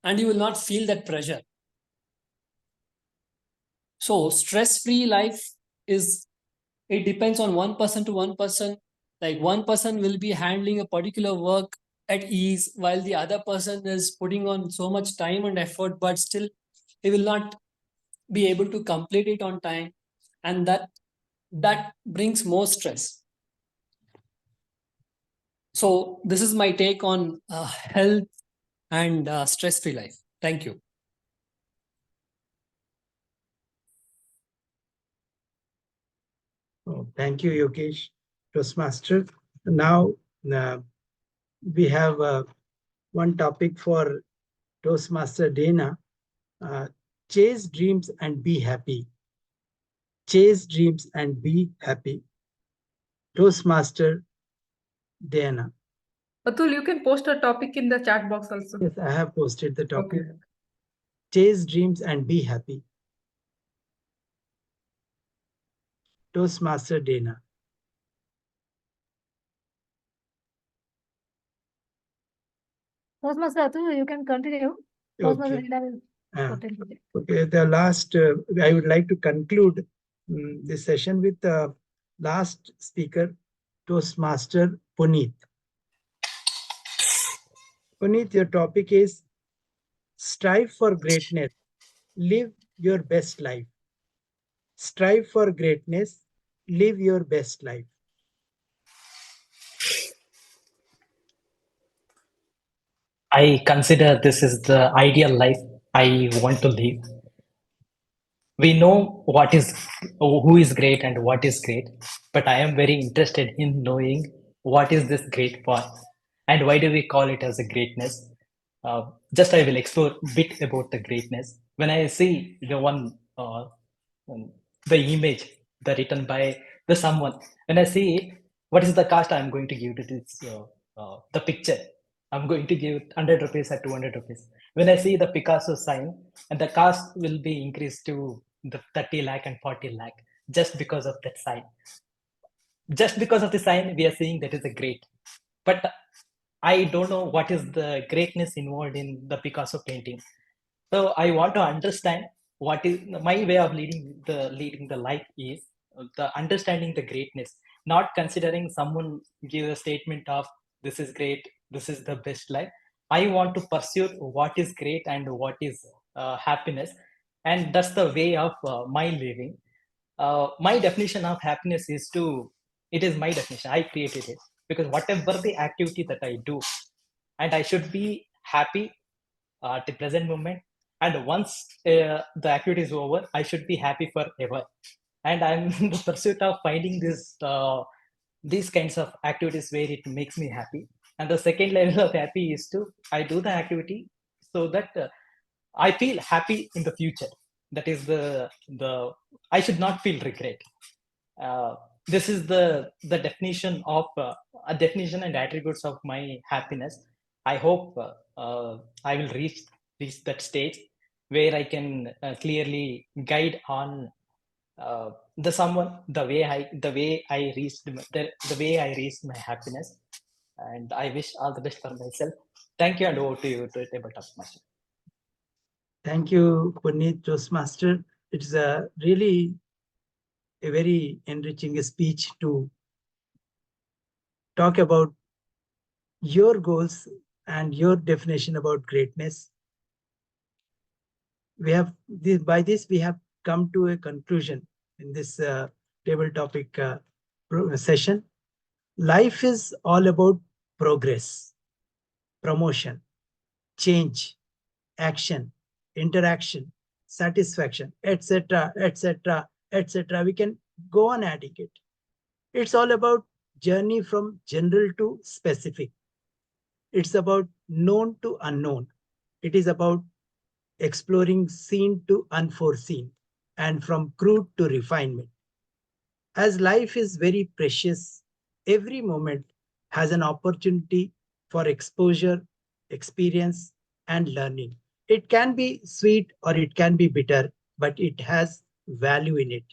and you will not feel that pressure. So stress-free life it depends on one person to one person. Like one person will be handling a particular work at ease while the other person is putting on so much time and effort, but still he will not be able to complete it on time. And that brings more stress. So this is my take on health and stress-free life. Thank you. Oh, thank you, Yogesh, Toastmaster. Now we have one topic for Toastmaster Dana. Chase dreams and be happy. Chase dreams and be happy. Toastmaster Dana. Atul, you can post a topic in the chat box also. Yes, I have posted the topic. Okay. Chase dreams and be happy. Toastmaster Dana. Toastmaster Atul, you can continue. Toastmaster Dana will continue. Okay, the last, I would like to conclude this session with the last speaker, Toastmaster Punith. Punith, your topic is strive for greatness, live your best life. Strive for greatness, live your best life. I consider this is the ideal life I want to live. We know who is great and what is great, but I am very interested in knowing what is this great for, and why do we call it as a greatness. Just I will explore a bit about the greatness. When I see the image, the written by the someone, when I see it, what is the cost I'm going to give to this the picture? I'm going to give 100 rupees or 200 rupees. When I see the Picasso sign, and the cost will be increased to the 30 lakh and 40 lakh just because of that sign. Just because of the sign, we are saying that is a great. But I don't know what is the greatness involved in the Picasso painting. So I want to understand what is my way of leading the life is the understanding the greatness, not considering someone give a statement of this is great, this is the best life. I want to pursue what is great and what is happiness, and that's the way of my living. My definition of happiness is it is my definition. I created it because whatever the activity that I do, and I should be happy at the present moment. And once the activity is over, I should be happy forever. And I'm in the pursuit of finding these kinds of activities where it makes me happy. And the second level of happy is I do the activity so that I feel happy in the future. That is the I should not feel regret. This is the definition of a definition and attributes of my happiness. I hope I will reach that stage where I can clearly guide on the way I reached the way I reached my happiness. And I wish all the best for myself. Thank you, and over to you to Table Toastmaster. Thank you, Punit Toastmaster. It's a really a very enriching speech to talk about your goals and your definition about greatness. We have by this we have come to a conclusion in this table topic session. Life is all about progress, promotion, change, action, interaction, satisfaction, etc., etc., etc. We can go on adding it. It's all about journey from general to specific. It's about known to unknown. It is about exploring seen to unforeseen, and from crude to refinement. As life is very precious, every moment has an opportunity for exposure, experience, and learning. It can be sweet or it can be bitter, but it has value in it.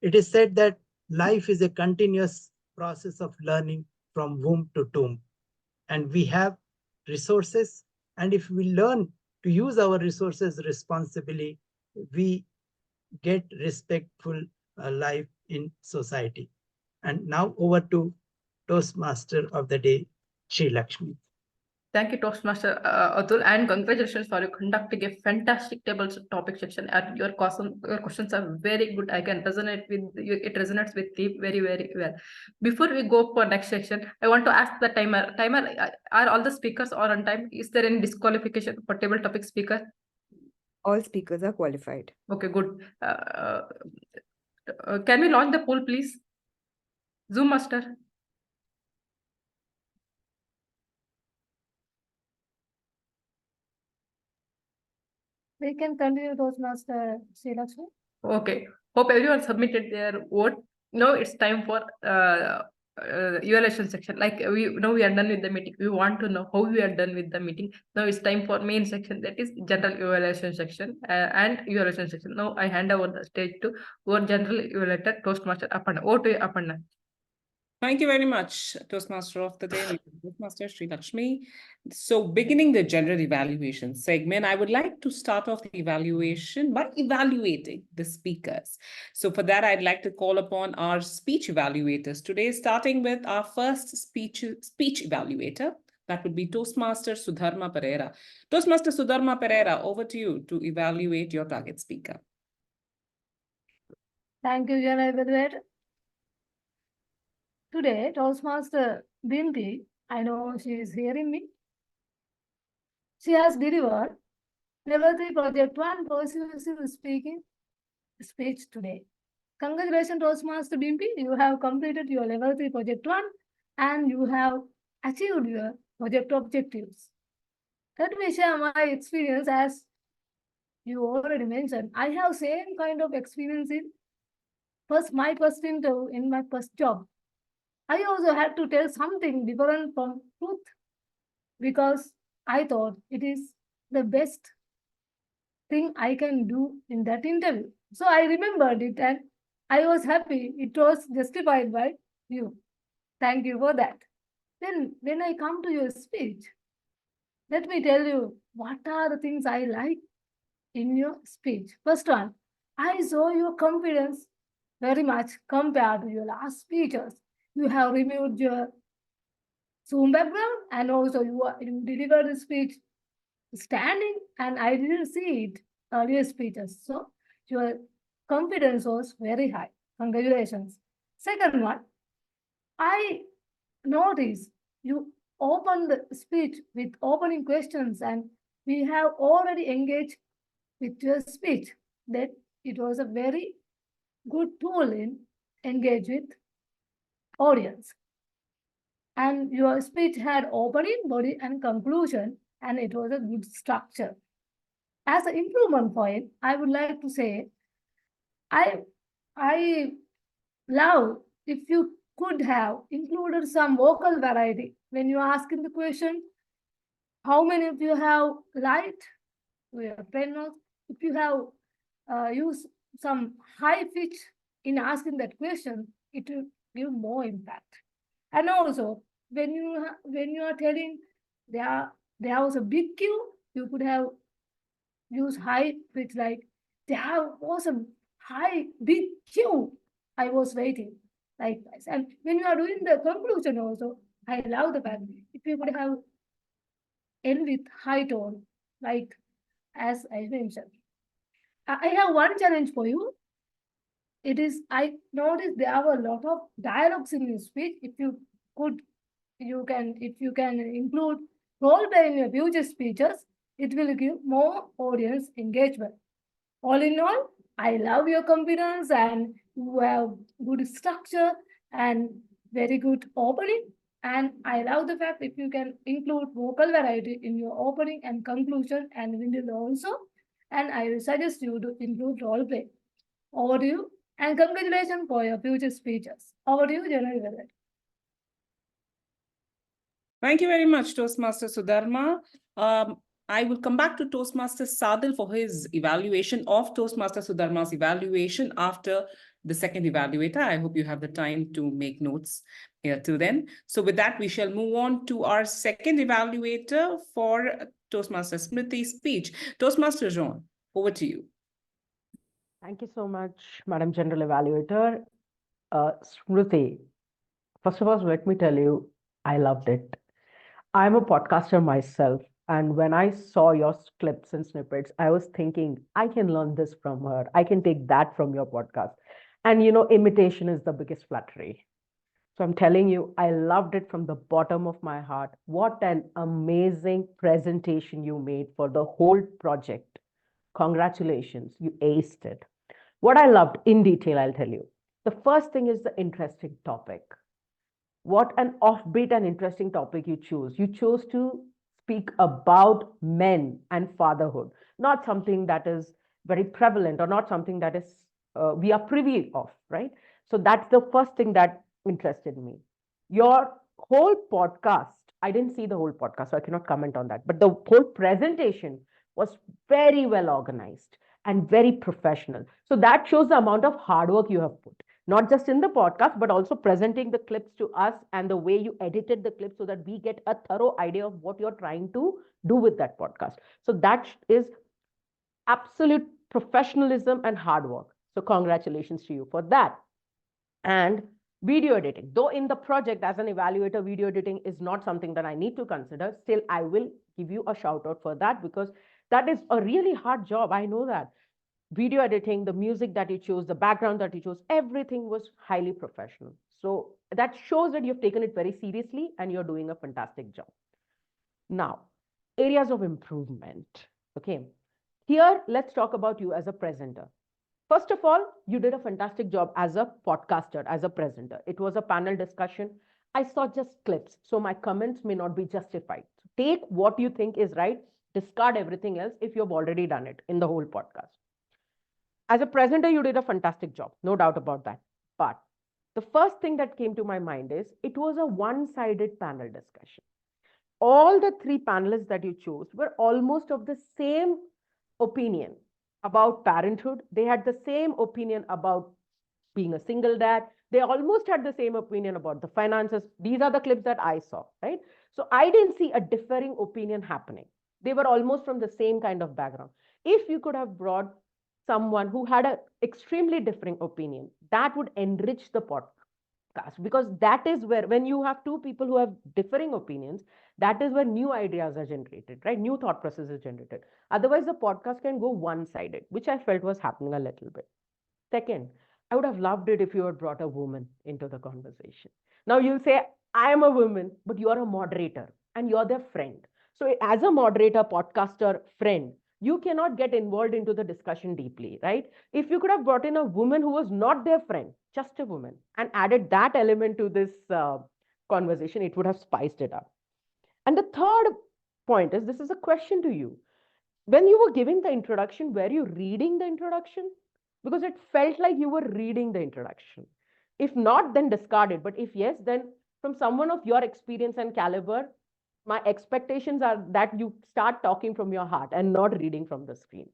It is said that life is a continuous process of learning from womb to tomb. And we have resources, and if we learn to use our resources responsibly, we get respectful life in society. And now over to Toastmaster of the Day, Shrilakshmi. Thank you, Toastmaster Atul, and congratulations for conducting a fantastic table topic section. And your questions are very good. I can resonate with you. It resonates with me very, very well. Before we go for next section, I want to ask the timer. Are all the speakers on time? Is there any disqualification for table topic speaker? All speakers are qualified. Okay, good. Can we launch the poll, please? Zoom master. We can continue Toastmaster Shrilakshmi. Okay. Hope everyone submitted their vote. Now it's time for evaluation section. Like we are done with the meeting. We want to know how we are done with the meeting. Now it's time for main section, that is general evaluation section and evaluation section. Now I hand over the stage to our general evaluator, Toastmaster Aparna. Over to you, Aparna. Thank you very much, Toastmaster of the Day, Toastmaster Shrilakshmi. So beginning the general evaluation segment, I would like to start off the evaluation by evaluating the speakers. So for that, I'd like to call upon our speech evaluators today, starting with our first speech evaluator. That would be Toastmaster Sudharma Perera. Toastmaster Sudharma Perera, over to you to evaluate your target speaker. Thank you, Joane. Today, Toastmaster Bimpy, I know she is hearing me. She has delivered Level 3 Project 1 persuasive speaking, speech today. Congratulations, Toastmaster Bimpy. You have completed your level 3 project 1 and you have achieved your project objectives. Let me share my experience as you already mentioned. I have same kind of experience in my first interview in my first job. I also had to tell something different from truth because I thought it is the best thing I can do in that interview. So I remembered it and I was happy it was justified by you. Thank you for that. Then when I come to your speech, let me tell you what are the things I like in your speech. First one, I saw your confidence very much compared to your last speeches. You have removed your Zoom background and also you delivered the speech standing and I didn't see it earlier speeches. So your confidence was very high. Congratulations. Second one, I noticed you opened the speech with opening questions and we have already engaged with your speech. That it was a very good tool in engage with audience. And your speech had opening, body, and conclusion, and it was a good structure. As an improvement point, I would like to say, I love if you could have included some vocal variety when you are asking the question. How many of you have light? Your pen notes. If you have used some high pitch in asking that question, it will give more impact. And also, when you are telling there was a big queue, you could have used high pitch like there was a high big queue. I was waiting like this. And when you are doing the conclusion also, I love the fact if you could have end with high tone, like as I mentioned. I have one challenge for you. It is, I noticed there were a lot of dialogues in your speech. If you can include role play in your future speeches, it will give more audience engagement. All in all, I love your confidence and you have good structure and very good opening. And I love the fact if you can include vocal variety in your opening and conclusion and middle also. And I will suggest you to include role play. Over to you. And congratulations for your future speeches. Over to you, General Evaluator. Thank you very much, Toastmaster Sudharma. I will come back to Toastmaster Sadil for his evaluation of Toastmaster Sudharma's evaluation after the second evaluator. I hope you have the time to make notes till then. So with that, we shall move on to our second evaluator for Toastmaster Smruti's speech. Toastmaster Joane, over to you. Thank you so much, Madam General Evaluator. Smruti, first of all, let me tell you, I loved it. I'm a podcaster myself. And when I saw your clips and snippets, I was thinking, I can learn this from her. I can take that from your podcast. And you know, imitation is the biggest flattery. So I'm telling you, I loved it from the bottom of my heart. What an amazing presentation you made for the whole project. Congratulations, you aced it. What I loved in detail, I'll tell you. The first thing is the interesting topic. What an offbeat and interesting topic you chose. You chose to speak about men and fatherhood, not something that is very prevalent or not something that is we are privy of, right? So that's the first thing that interested me. Your whole podcast, I didn't see the whole podcast, so I cannot comment on that, but the whole presentation was very well organized and very professional. So that shows the amount of hard work you have put, not just in the podcast, but also presenting the clips to us and the way you edited the clips so that we get a thorough idea of what you're trying to do with that podcast. So that is absolute professionalism and hard work. So congratulations to you for that. And video editing, though in the project as an evaluator, video editing is not something that I need to consider. Still, I will give you a shout out for that because that is a really hard job. I know that. Video editing, the music that you chose, the background that you chose, everything was highly professional. So that shows that you've taken it very seriously and you're doing a fantastic job. Now, areas of improvement. Okay. Here, let's talk about you as a presenter. First of all, you did a fantastic job as a podcaster, as a presenter. It was a panel discussion. I saw just clips, so my comments may not be justified. Take what you think is right, discard everything else if you've already done it in the whole podcast. As a presenter, you did a fantastic job, no doubt about that. But the first thing that came to my mind is it was a one-sided panel discussion. All the three panelists that you chose were almost of the same opinion about parenthood. They had the same opinion about being a single dad. They almost had the same opinion about the finances. These are the clips that I saw, right? So I didn't see a differing opinion happening. They were almost from the same kind of background. If you could have brought someone who had an extremely differing opinion, that would enrich the podcast, because that is where, when you have two people who have differing opinions, that is where new ideas are generated, right? New thought processes generated. Otherwise, the podcast can go one-sided, which I felt was happening a little bit. Second, I would have loved it if you had brought a woman into the conversation. Now you'll say, I am a woman, but you're a moderator and you're their friend. So as a moderator, podcaster, friend, you cannot get involved into the discussion deeply, right? If you could have brought in a woman who was not their friend, just a woman, and added that element to this conversation, it would have spiced it up. And the third point is, this is a question to you. When you were giving the introduction, were you reading the introduction? Because it felt like you were reading the introduction. If not, then discard it. But if yes, then from someone of your experience and caliber, my expectations are that you start talking from your heart and not reading from the screen.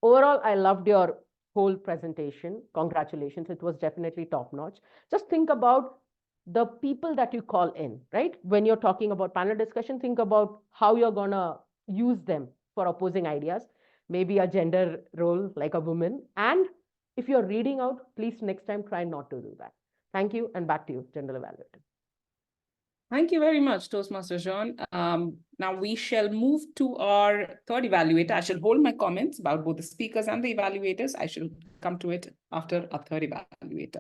Overall, I loved your whole presentation. Congratulations. It was definitely top notch. Just think about the people that you call in, right? When you're talking about panel discussion, think about how you're going to use them for opposing ideas, maybe a gender role like a woman. And if you're reading out, please next time try not to do that. Thank you, and back to you, General Evaluator. Thank you very much, Toastmaster John. Now we shall move to our third evaluator. I shall hold my comments about both the speakers and the evaluators. I shall come to it after our third evaluator.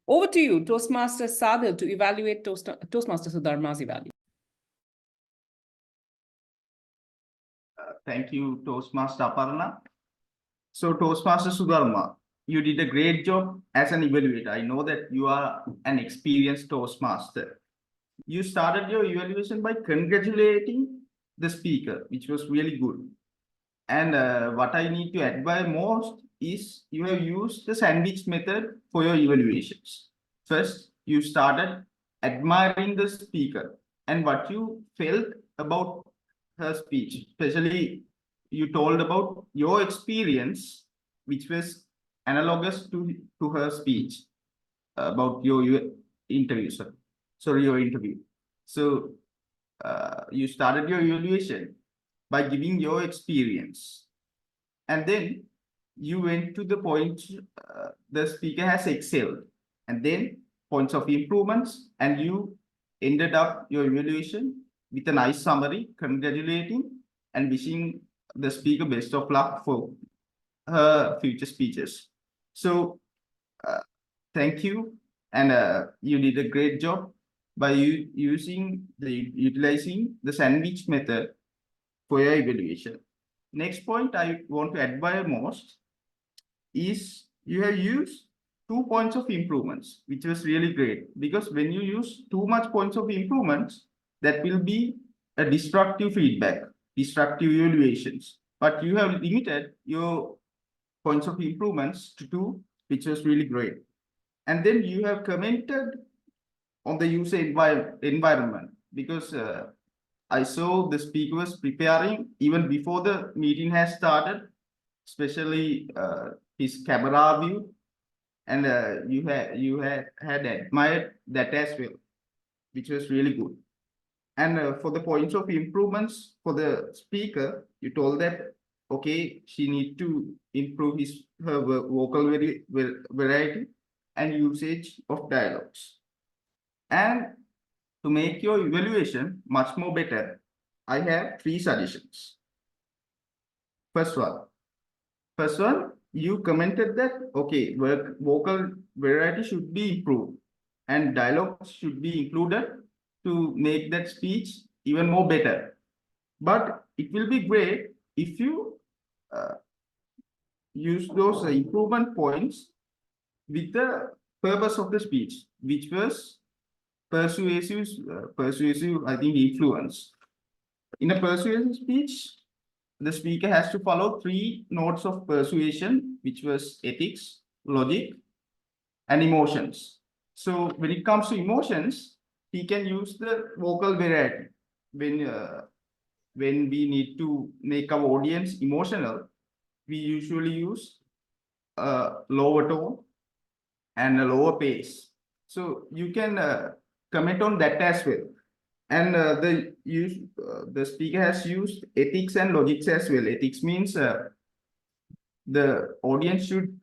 Over to you, Toastmaster Sadil, to evaluate Toastmaster Sudharma's evaluation. Thank you, Toastmaster Aparna. So, Toastmaster Sudharma, you did a great job as an evaluator. I know that you are an experienced Toastmaster. You started your evaluation by congratulating the speaker, which was really good. And what I need to admire most is you have used the sandwich method for your evaluations. First, you started admiring the speaker and what you felt about her speech. Especially, you told about your experience, which was analogous to her speech about your interview. Your interview. So you started your evaluation by giving your experience. And then you went to the point the speaker has excelled. And then points of improvements, and you ended up your evaluation with a nice summary, congratulating and wishing the speaker best of luck for her future speeches. So thank you, and you did a great job by utilizing the sandwich method for your evaluation. Next point I want to admire most is you have used 2 points of improvements, which was really great, because when you use too much points of improvements, that will be a destructive feedback, destructive evaluations. But you have limited your points of improvements to 2, which was really great. And then you have commented on the user environment, because I saw the speaker was preparing even before the meeting has started, especially his camera view, and you had admired that as well, which was really good. And for the points of improvements for the speaker, you told that okay, she need to improve her vocal variety and usage of dialogues. And to make your evaluation much more better, I have 3 suggestions. First one, you commented that, okay, vocal variety should be improved and dialogues should be included to make that speech even more better. But it will be great if you use those improvement points with the purpose of the speech, which was persuasive, I think, influence. In a persuasive speech, the speaker has to follow 3 notes of persuasion, which was ethics, logic, and emotions. So when it comes to emotions, he can use the vocal variety. When we need to make our audience emotional, we usually use a lower tone and a lower pace. So you can comment on that as well. And the speaker has used ethics and logics as well. Ethics means the audience should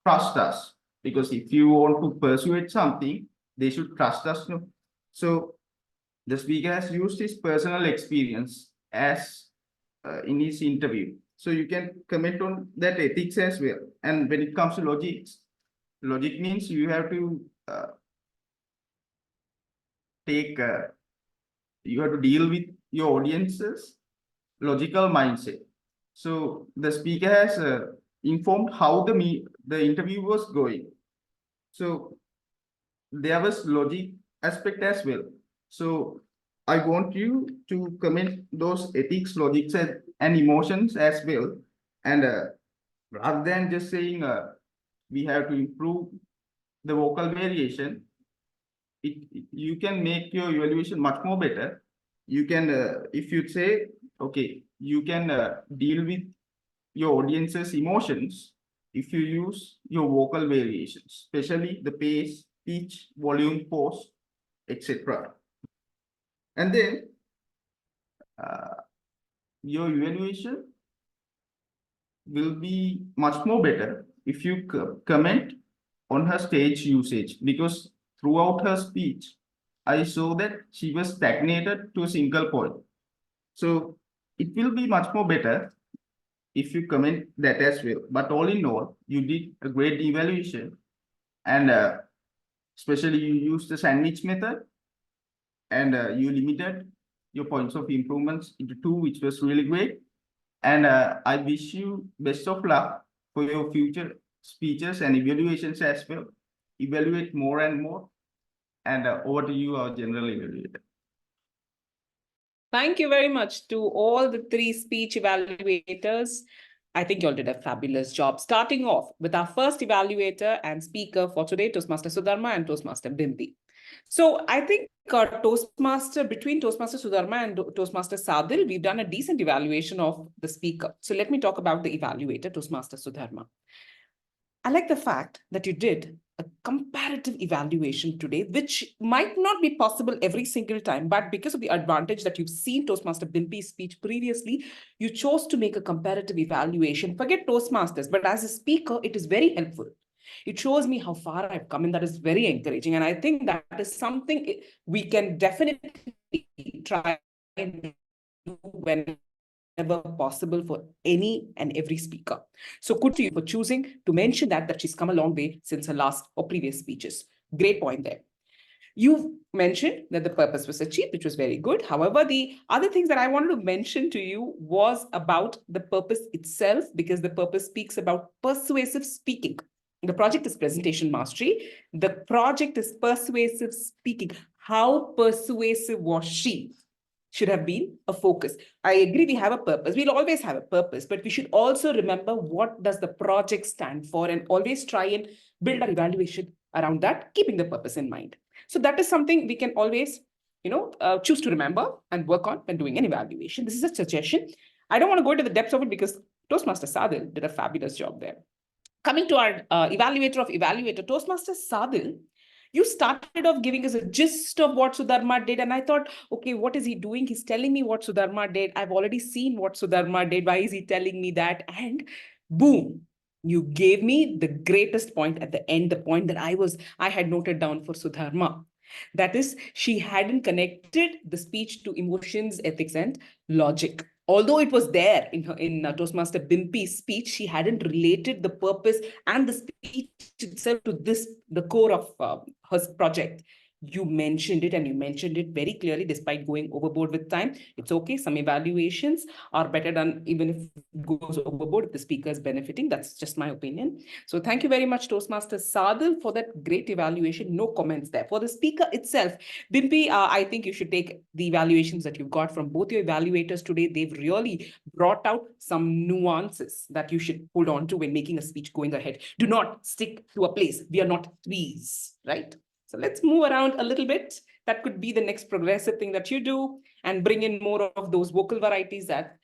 trust us, because if you want to persuade something, they should trust us. No? So the speaker has used his personal experience as in his interview. So you can comment on that ethics as well. And when it comes to logic means you have to deal with your audience's logical mindset. So the speaker has informed how the interview was going. So there was logic aspect as well. So I want you to comment those ethics, logics, and emotions as well. And rather than just saying we have to improve the vocal variation, you can make your evaluation much more better. You can, if you say, okay, you can deal with your audience's emotions if you use your vocal variations, especially the pace, pitch, volume, pause, etc. And then your evaluation will be much more better if you comment on her stage usage, because throughout her speech, I saw that she was stagnated to a single point. So it will be much more better if you comment that as well. But all in all, you did a great evaluation, and especially you used the sandwich method, and you limited your points of improvements into 2, which was really great. And I wish you best of luck for your future speeches and evaluations as well. Evaluate more and more. And over to you, our general evaluator. Thank you very much to all the 3 speech evaluators. I think you all did a fabulous job. Starting off with our first evaluator and speaker for today, Toastmaster Sudharma and Toastmaster Bimpy. So I think between Toastmaster Sudharma and Toastmaster Sadil, we've done a decent evaluation of the speaker. So let me talk about the evaluator, Toastmaster Sudharma. I like the fact that you did a comparative evaluation today, which might not be possible every single time, but because of the advantage that you've seen Toastmaster Bimpy's speech previously, you chose to make a comparative evaluation. Forget Toastmasters, but as a speaker, it is very helpful. It shows me how far I've come, and that is very encouraging. And I think that is something we can definitely try and do whenever possible for any and every speaker. So good to you for choosing to mention that she's come a long way since her last or previous speeches. Great point there. You mentioned that the purpose was achieved, which was very good. However, the other things that I wanted to mention to you was about the purpose itself, because the purpose speaks about persuasive speaking. The project is presentation mastery. The project is persuasive speaking. How persuasive was she? Should have been a focus. I agree, we have a purpose. We'll always have a purpose, but we should also remember what does the project stand for, and always try and build our evaluation around that, keeping the purpose in mind. So that is something we can always, choose to remember and work on when doing an evaluation. This is a suggestion. I don't want to go into the depths of it because Toastmaster Sadil did a fabulous job there. Coming to our evaluator of evaluator, Toastmaster Sadil, you started off giving us a gist of what Sudharma did. And I thought, okay, what is he doing? He's telling me what Sudharma did. I've already seen what Sudharma did. Why is he telling me that? And boom, you gave me the greatest point at the end, the point that I had noted down for Sudharma. That is, she hadn't connected the speech to emotions, ethics, and logic. Although it was there in Toastmaster Bimpy's speech, she hadn't related the purpose and the speech itself to the core of her project. You mentioned it, and you mentioned it very clearly despite going overboard with time. It's okay. Some evaluations are better done even if it goes overboard, if the speaker is benefiting. That's just my opinion. So thank you very much, Toastmaster Sadil, for that great evaluation. No comments there. For the speaker itself, Bimpy, I think you should take the evaluations that you've got from both your evaluators today. They've really brought out some nuances that you should hold on to when making a speech going ahead. Do not stick to a place. We are not trees, right? So let's move around a little bit. That could be the next progressive thing that you do, and bring in more of those vocal varieties that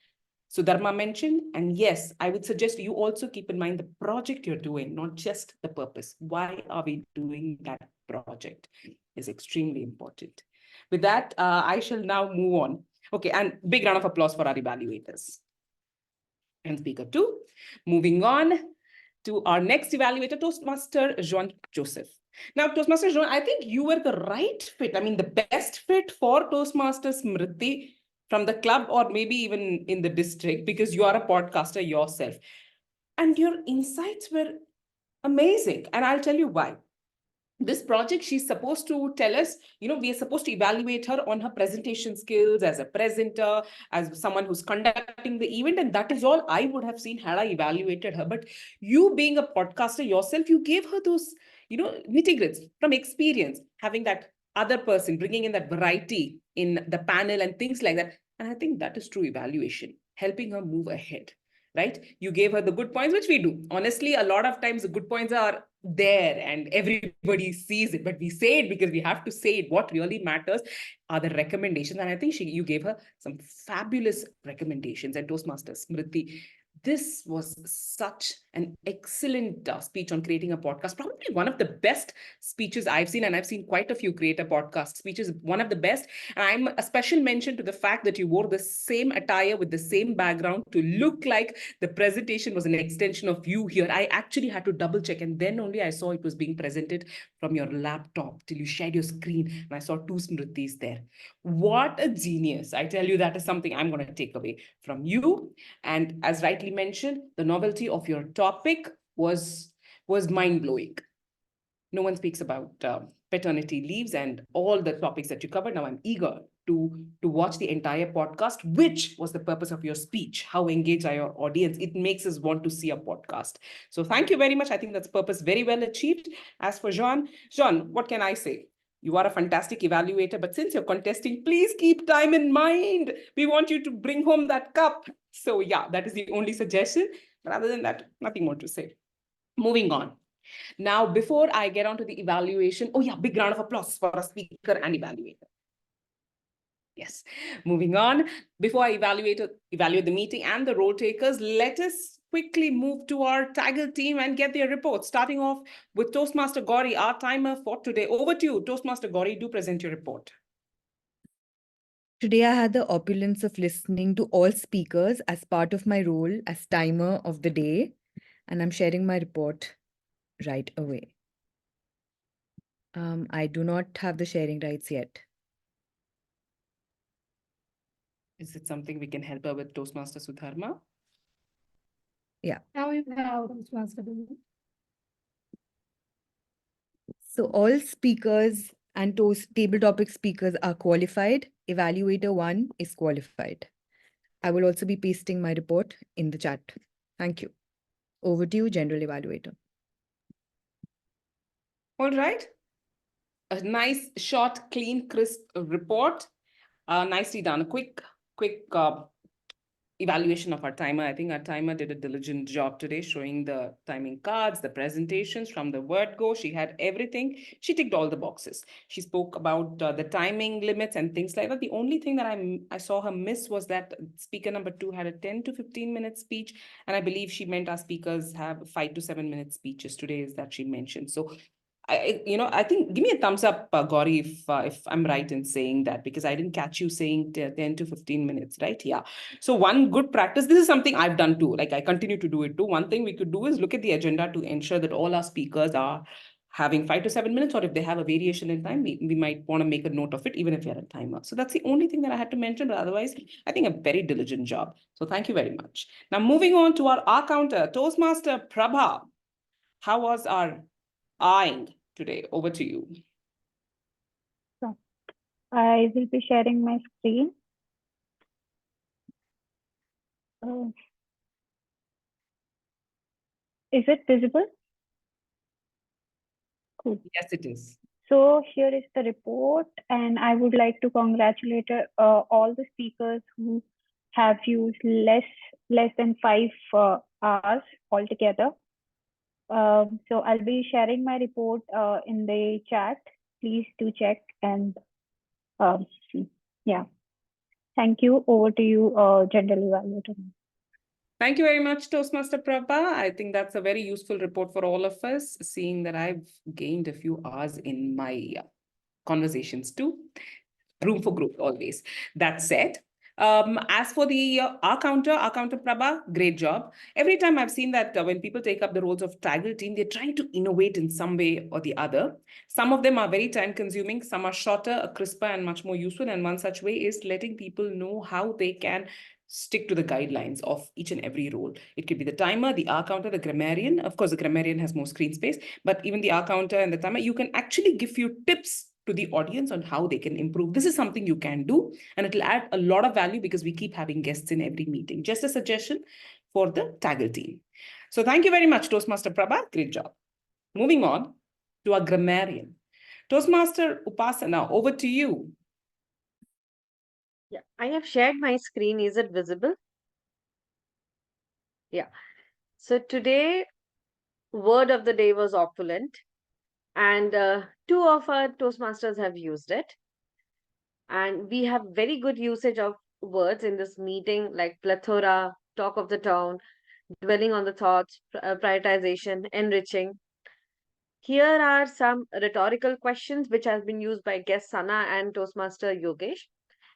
Sudharma mentioned. And yes, I would suggest you also keep in mind the project you're doing, not just the purpose. Why are we doing that project is extremely important. With that, I shall now move on. Okay, and big round of applause for our evaluators. And speaker two. Moving on to our next evaluator, Toastmaster Joane Joseph. Now, Toastmaster Joane, I think you were the right fit. I mean, the best fit for Toastmaster Smruti from the club, or maybe even in the district, because you are a podcaster yourself. And your insights were amazing. And I'll tell you why. This project, she's supposed to tell us, we are supposed to evaluate her on her presentation skills as a presenter, as someone who's conducting the event. And that is all I would have seen had I evaluated her. But you being a podcaster yourself, you gave her those, nitty-gritties from experience, having that other person, bringing in that variety in the panel and things like that. And I think that is true evaluation, helping her move ahead. Right? You gave her the good points, which we do. Honestly, a lot of times the good points are there and everybody sees it, but we say it because we have to say it. What really matters are the recommendations. And I think you gave her some fabulous recommendations. And Toastmasters, Smruti, this was such an excellent speech on creating a podcast. Probably one of the best speeches I've seen, and I've seen quite a few creator podcast speeches, one of the best. And I'm a special mention to the fact that you wore the same attire with the same background to look like the presentation was an extension of you here. I actually had to double check, and then only I saw it was being presented from your laptop till you shared your screen, and I saw two Smrutis there. What a genius. I tell you, that is something I'm going to take away from you. And as rightly mentioned, the novelty of your topic was mind-blowing. No one speaks about paternity leaves and all the topics that you covered. Now I'm eager to watch the entire podcast, which was the purpose of your speech. How engaged are your audience? It makes us want to see a podcast. So thank you very much. I think that's purpose very well achieved. As for Joane, what can I say? You are a fantastic evaluator, but since you're contesting, please keep time in mind. We want you to bring home that cup. So yeah, that is the only suggestion. But other than that, nothing more to say. Moving on. Now, before I get on to the evaluation, big round of applause for a speaker and evaluator. Yes, moving on. Before I evaluate the meeting and the role takers, let us quickly move to our Tiger team and get their report, starting off with Toastmaster Gauri, our timer for today. Over to you, Toastmaster Gauri, do present your report. Today, I had the opulence of listening to all speakers as part of my role as timer of the day, and I'm sharing my report right away. I do not have the sharing rights yet. Is it something we can help her with, Toastmaster Sudharma? Yeah. Now you have Toastmaster. So all speakers and table topic speakers are qualified. Evaluator 1 is qualified. I will also be pasting my report in the chat. Thank you. Over to you, General Evaluator. All right. A nice, short, clean, crisp report. Nicely done. A quick evaluation of our timer. I think our timer did a diligent job today, showing the timing cards, the presentations from the word go. She had everything. She ticked all the boxes. She spoke about the timing limits and things like that. The only thing that I saw her miss was that speaker number 2 had a 10 to 15 minute speech. And I believe she meant our speakers have 5 to 7 minute speeches today, is that she mentioned. So I think, give me a thumbs up, Gauri, if I'm right in saying that, because I didn't catch you saying 10 to 15 minutes, right? Yeah. So one good practice, this is something I've done too, like I continue to do it too. One thing we could do is look at the agenda to ensure that all our speakers are having 5 to 7 minutes, or if they have a variation in time, we might want to make a note of it, even if we are a timer. So that's the only thing that I had to mention, but otherwise, I think a very diligent job. So thank you very much. Now, moving on to our counter, Toastmaster Prabha. How was our eyeing today? Over to you. I will be sharing my screen. Is it visible? Cool. Yes, it is. So here is the report, and I would like to congratulate all the speakers who have used less than 5 hours altogether. So I'll be sharing my report in the chat. Please do check and yeah. Thank you. Over to you, General Evaluator. Thank you very much, Toastmaster Prabha. I think that's a very useful report for all of us, seeing that I've gained a few hours in my conversations too. Room for growth always. That said, as for the our counter Prabha, great job. Every time I've seen that when people take up the roles of taggle team, they're trying to innovate in some way or the other. Some of them are very time consuming, some are shorter, crisper, and much more useful. And one such way is letting people know how they can stick to the guidelines of each and every role. It could be the timer, the hour counter, the grammarian. Of course, the grammarian has more screen space, but even the hour counter and the timer, you can actually give you tips to the audience on how they can improve. This is something you can do, and it'll add a lot of value because we keep having guests in every meeting. Just a suggestion for the taggle team. So thank you very much, Toastmaster Prabha. Great job. Moving on to our grammarian. Toastmaster Upasana, over to you. Yeah, I have shared my screen. Is it visible? Yeah. So today, word of the day was opulent, and 2 of our Toastmasters have used it. And we have very good usage of words in this meeting, like plethora, talk of the town, dwelling on the thoughts, prioritization, enriching. Here are some rhetorical questions which has been used by guest Sana and Toastmaster Yogesh.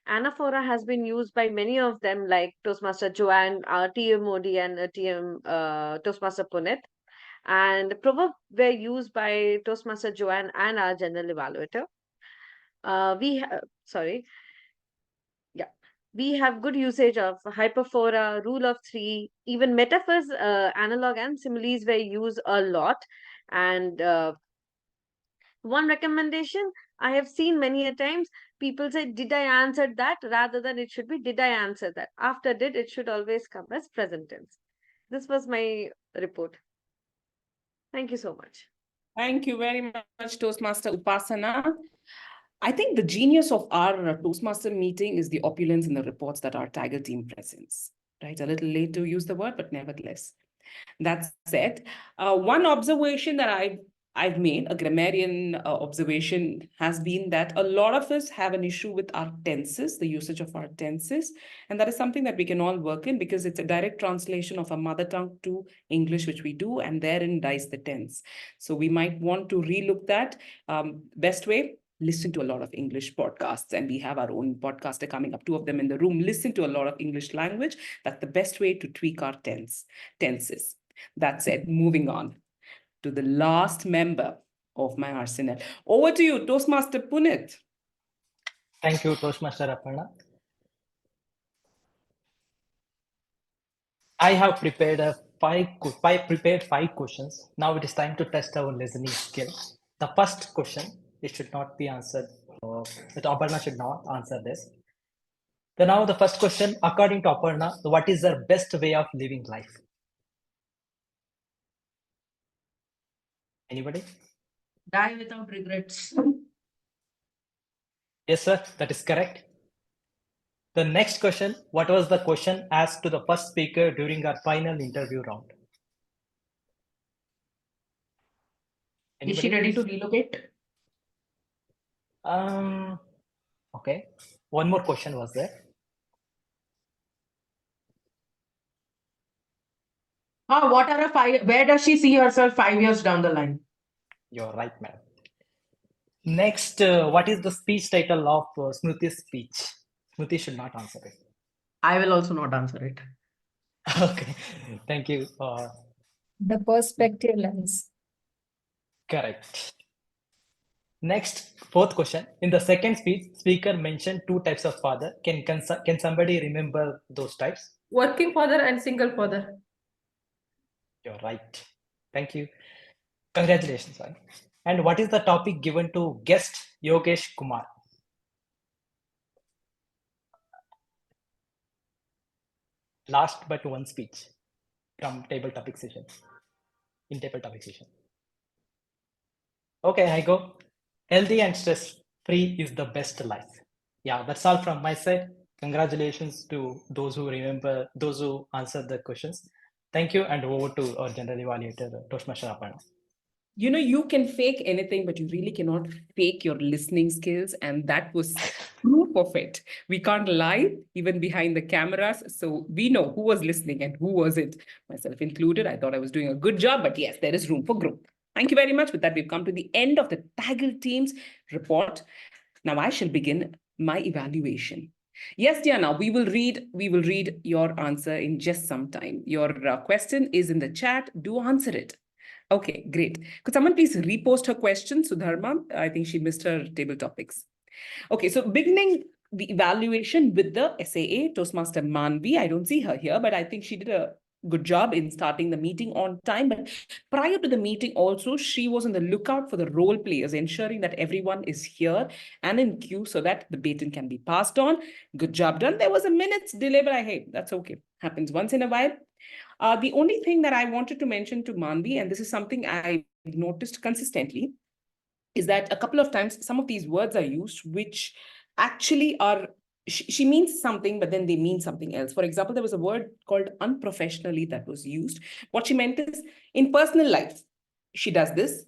Anaphora has been used by many of them, like Toastmaster Joane, TMOD, and Toastmaster Punith. And proverb were used by Toastmaster Joane and our general evaluator. We have good usage of hyperphora, rule of 3, even metaphors, analog and similes were used a lot. And one recommendation I have seen many a times, people say, did I answer that? Rather than it should be, did I answer that? After did, it should always come as present tense. This was my report. Thank you so much. Thank you very much, Toastmaster Upasana. I think the genius of our Toastmaster meeting is the opulence in the reports that our taggle team presents. Right, a little late to use the word, but nevertheless. That said, one observation that I've made, a grammarian observation, has been that a lot of us have an issue with our tenses, the usage of our tenses, and that is something that we can all work in because it's a direct translation of our mother tongue to English, which we do, and therein lies the tense. So we might want to relook that. Best way, listen to a lot of English podcasts, and we have our own podcaster coming up, 2 of them in the room. Listen to a lot of English language. That's the best way to tweak our tenses. That said, moving on to the last member of my arsenal. Over to you, Toastmaster Punit. Thank you, Toastmaster Aparna. I have prepared five questions. Now it is time to test our listening skill. The first question, it should not be answered. That Aparna should not answer this. Now the first question, according to Aparna, what is the best way of living life? Anybody? Die without regrets. Yes, sir, that is correct. The next question, what was the question asked to the first speaker during our final interview round? Anybody? Is she ready to relocate? Okay. One more question was there. What are where does she see herself 5 years down the line? You're right, ma'am. Next, what is the speech title of Smruti's speech? Smruti should not answer it. I will also not answer it. Okay, thank you. The perspective lens. Correct. Next, fourth question. In the second speech, speaker mentioned 2 types of father. Can somebody remember those types? Working father and single father. You're right. Thank you. Congratulations, sir. And what is the topic given to guest Yogesh Kumar? last but one speech from table topic session. In table topic session. Okay, I go. Healthy and stress-free is the best life. Yeah, that's all from my side. Congratulations to those who remember, those who answered the questions. Thank you, and over to our general evaluator, Toastmaster Aparna. You know, you can fake anything, but you really cannot fake your listening skills. And that was proof of it. We can't lie even behind the cameras. So we know who was listening and who wasn't, myself included. I thought I was doing a good job, but yes, there is room for growth. Thank you very much. With that, we've come to the end of the Taggle team's report. Now I shall begin my evaluation. Yes, Diana, we will read your answer in just some time. Your question is in the chat. Do answer it. Okay, great. Could someone please repost her question, Sudharma? I think she missed her table topics. Okay, so beginning the evaluation with the SAA, Toastmaster Maanvi. I don't see her here, but I think she did a good job in starting the meeting on time. But prior to the meeting also, she was on the lookout for the role players, ensuring that everyone is here and in queue so that the baton can be passed on. Good job done. There was a minute's delay, but that's okay. Happens once in a while. The only thing that I wanted to mention to Maanvi, and this is something I noticed consistently, is that a couple of times some of these words are used which actually are, she means something, but then they mean something else. For example, there was a word called unprofessionally that was used. What she meant is, in personal life, she does this.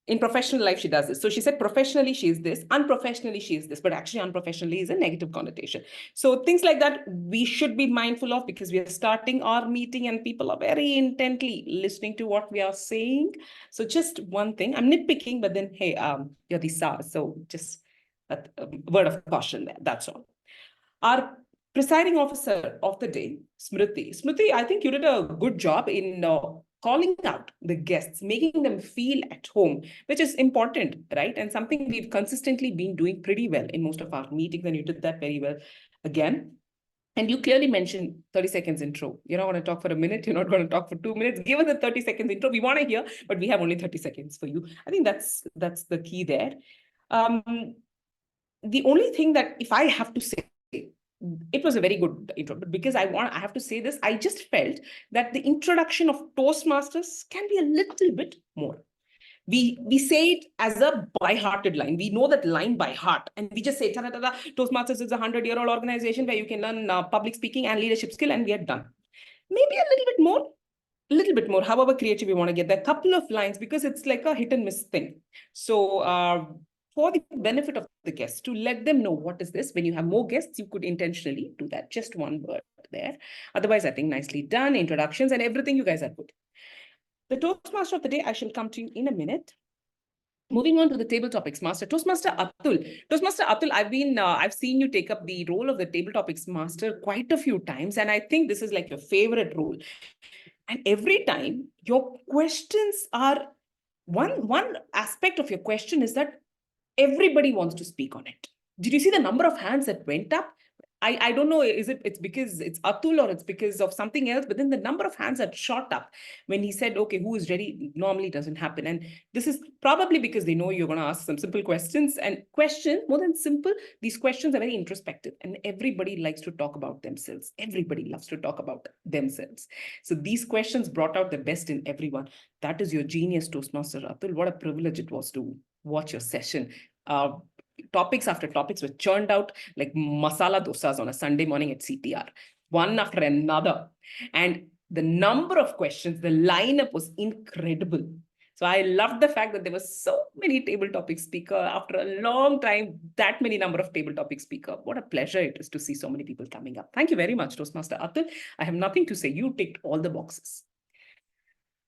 In professional life, she does this. So she said professionally, she is this. Unprofessionally, she is this. But actually, unprofessionally is a negative connotation. So things like that, we should be mindful of because we are starting our meeting and people are very intently listening to what we are saying. So just one thing, I'm nitpicking, but then, hey, you're the SAR. So just a word of caution there. That's all. Our presiding officer of the day, Smruti. Smruti, I think you did a good job in calling out the guests, making them feel at home, which is important, right? And something we've consistently been doing pretty well in most of our meetings, and you did that very well again. And you clearly mentioned 30 seconds intro. You're not going to talk for a minute. You're not going to talk for 2 minutes. Give us a 30 seconds intro. We want to hear, but we have only 30 seconds for you. I think that's the key there. The only thing that if I have to say, it was a very good intro, but because I have to say this, I just felt that the introduction of Toastmasters can be a little bit more. We say it as a by-hearted line. We know that line by heart. And we just say, Toastmasters is a 100-year-old organization where you can learn public speaking and leadership skill, and we are done. Maybe a little bit more, however creative you want to get. There are a couple of lines because it's like a hit and miss thing. So for the benefit of the guests, to let them know what is this. When you have more guests, you could intentionally do that. Just one word there. Otherwise, I think nicely done. Introductions and everything you guys are good. The Toastmaster of the day, I shall come to you in a minute. Moving on to the table topics master, Toastmaster Atul. Toastmaster Atul, I've seen you take up the role of the table topics master quite a few times, and I think this is like your favorite role. And every time your questions are one aspect of your question is that everybody wants to speak on it. Did you see the number of hands that went up? I don't know, it's because it's Atul or it's because of something else, but then the number of hands that shot up when he said, okay, who is ready, normally doesn't happen. And this is probably because they know you're going to ask some simple questions, and more than simple, these questions are very introspective and everybody likes to talk about themselves. Everybody loves to talk about themselves. So these questions brought out the best in everyone. That is your genius, Toastmaster Atul. What a privilege it was to watch your session. Topics after topics were churned out like masala dosas on a Sunday morning at CTR, one after another. And the number of questions, the lineup was incredible. So I loved the fact that there were so many table topic speakers after a long time, that many number of table topic speakers. What a pleasure it is to see so many people coming up. Thank you very much, Toastmaster Atul. I have nothing to say. You ticked all the boxes.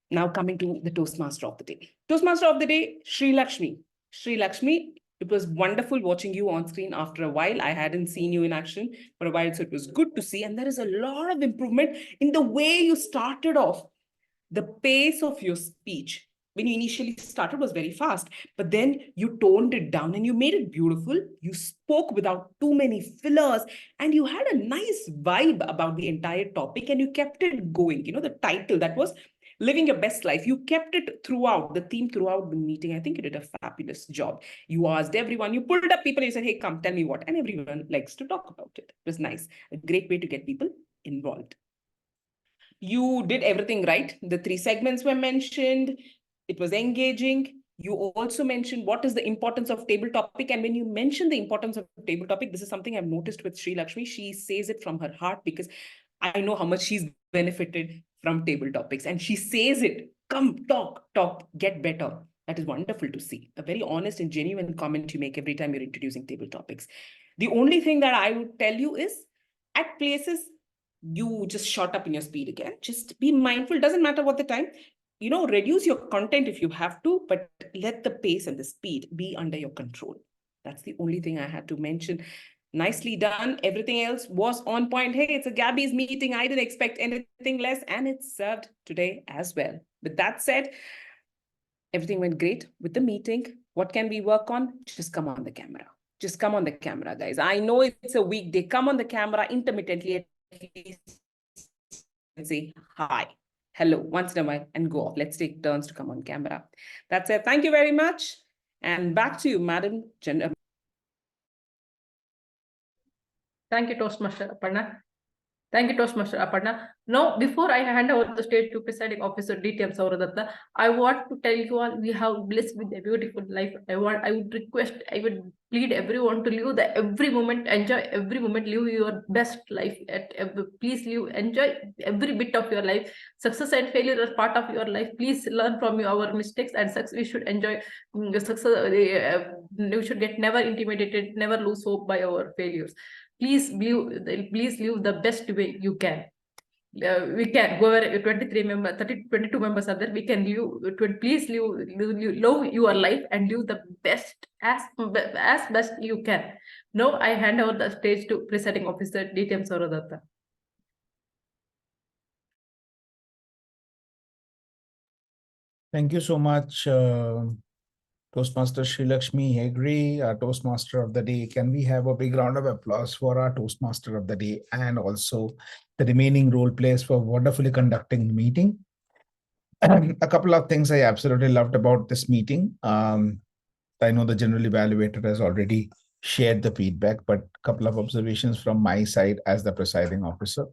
Now coming to the Toastmaster of the day. Toastmaster of the day, Shrilakshmi. Shrilakshmi, it was wonderful watching you on screen after a while. I hadn't seen you in action for a while, so it was good to see. And there is a lot of improvement in the way you started off. The pace of your speech, when you initially started, was very fast, but then you toned it down and you made it beautiful. You spoke without too many fillers, and you had a nice vibe about the entire topic, and you kept it going. You know, the title that was Living Your Best Life. You kept it throughout, the theme throughout the meeting. I think you did a fabulous job. You asked everyone, you pulled up people, you said, hey, come, tell me what. And everyone likes to talk about it. It was nice. A great way to get people involved. You did everything right. The 3 segments were mentioned. It was engaging. You also mentioned what is the importance of table topic. And when you mention the importance of table topic, this is something I've noticed with Shrilakshmi. She says it from her heart because I know how much she's benefited from table topics. And she says it, come, talk, get better. That is wonderful to see. A very honest and genuine comment you make every time you're introducing table topics. The only thing that I would tell you is at places, you just shot up in your speed again. Just be mindful. Doesn't matter what the time. Reduce your content if you have to, but let the pace and the speed be under your control. That's the only thing I had to mention. Nicely done. Everything else was on point. Hey, it's a Gabbys meeting. I didn't expect anything less, and it's served today as well. With that said, everything went great with the meeting. What can we work on? Just come on the camera. Just come on the camera, guys. I know it's a weekday. Come on the camera intermittently at least and say hi, hello, once in a while and go off. Let's take turns to come on camera. That's it. Thank you very much. And back to you, Madam General. Thank you, Toastmaster Aparna. Thank you, Toastmaster Aparna. Now, before I hand over the stage to Presiding Officer DTM Sourav, I want to tell you all we have blessed with a beautiful life. I would plead everyone to live every moment, enjoy every moment, live your best life. Please enjoy every bit of your life. Success and failure are part of your life. Please learn from our mistakes and success. We should enjoy success. We should get never intimidated, never lose hope by our failures. Please live the best way you can. We can, whoever 23 members, 22 members are there, we can live, please love your life and live the best as best you can. Now I hand over the stage to Presiding Officer DTM Sourav. Thank you so much, Toastmaster Shrilakshmi Hegde, our Toastmaster of the day. Can we have a big round of applause for our Toastmaster of the day and also the remaining role players for wonderfully conducting the meeting? A couple of things I absolutely loved about this meeting. I know the General Evaluator has already shared the feedback, but a couple of observations from my side as the Presiding Officer.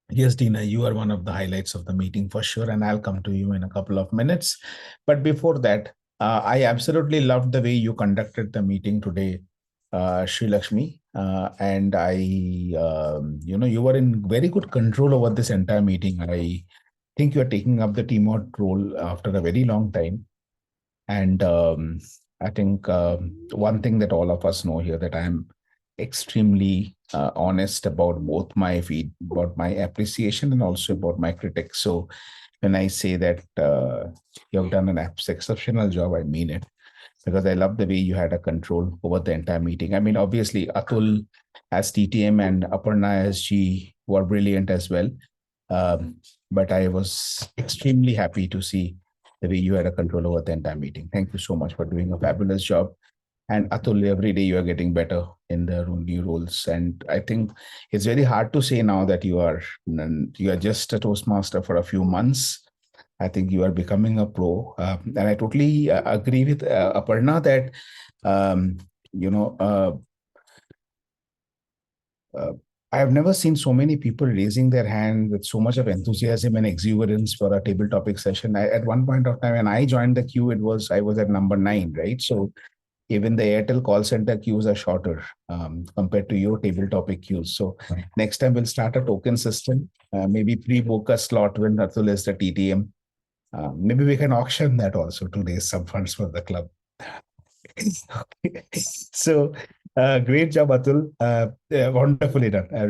Yes, Dina, you are one of the highlights of the meeting for sure, and I'll come to you in a couple of minutes. But before that, I absolutely loved the way you conducted the meeting today, Shrilakshmi. And you were in very good control over this entire meeting. I think you're taking up the TMOD role after a very long time. And I think one thing that all of us know here that I'm extremely honest about both about my appreciation and also about my critics. So when I say that you have done an exceptional job, I mean it, because I love the way you had a control over the entire meeting. I mean, obviously, Atul as TTM and Aparna as G were brilliant as well. But I was extremely happy to see the way you had a control over the entire meeting. Thank you so much for doing a fabulous job. And Atul, every day you are getting better in the new roles. And I think it's very hard to say now that you are just a Toastmaster for a few months. I think you are becoming a pro. And I totally agree with Aparna that, I have never seen so many people raising their hand with so much of enthusiasm and exuberance for a table topic session. At one point of time, when I joined the queue, I was at number 9, right? So even the Airtel call center queues are shorter compared to your table topic queues. So next time we'll start a token system, maybe pre-book a slot when Atul is the TTM. Maybe we can auction that also to raise some funds for the club. So great job, Atul. Wonderfully done. I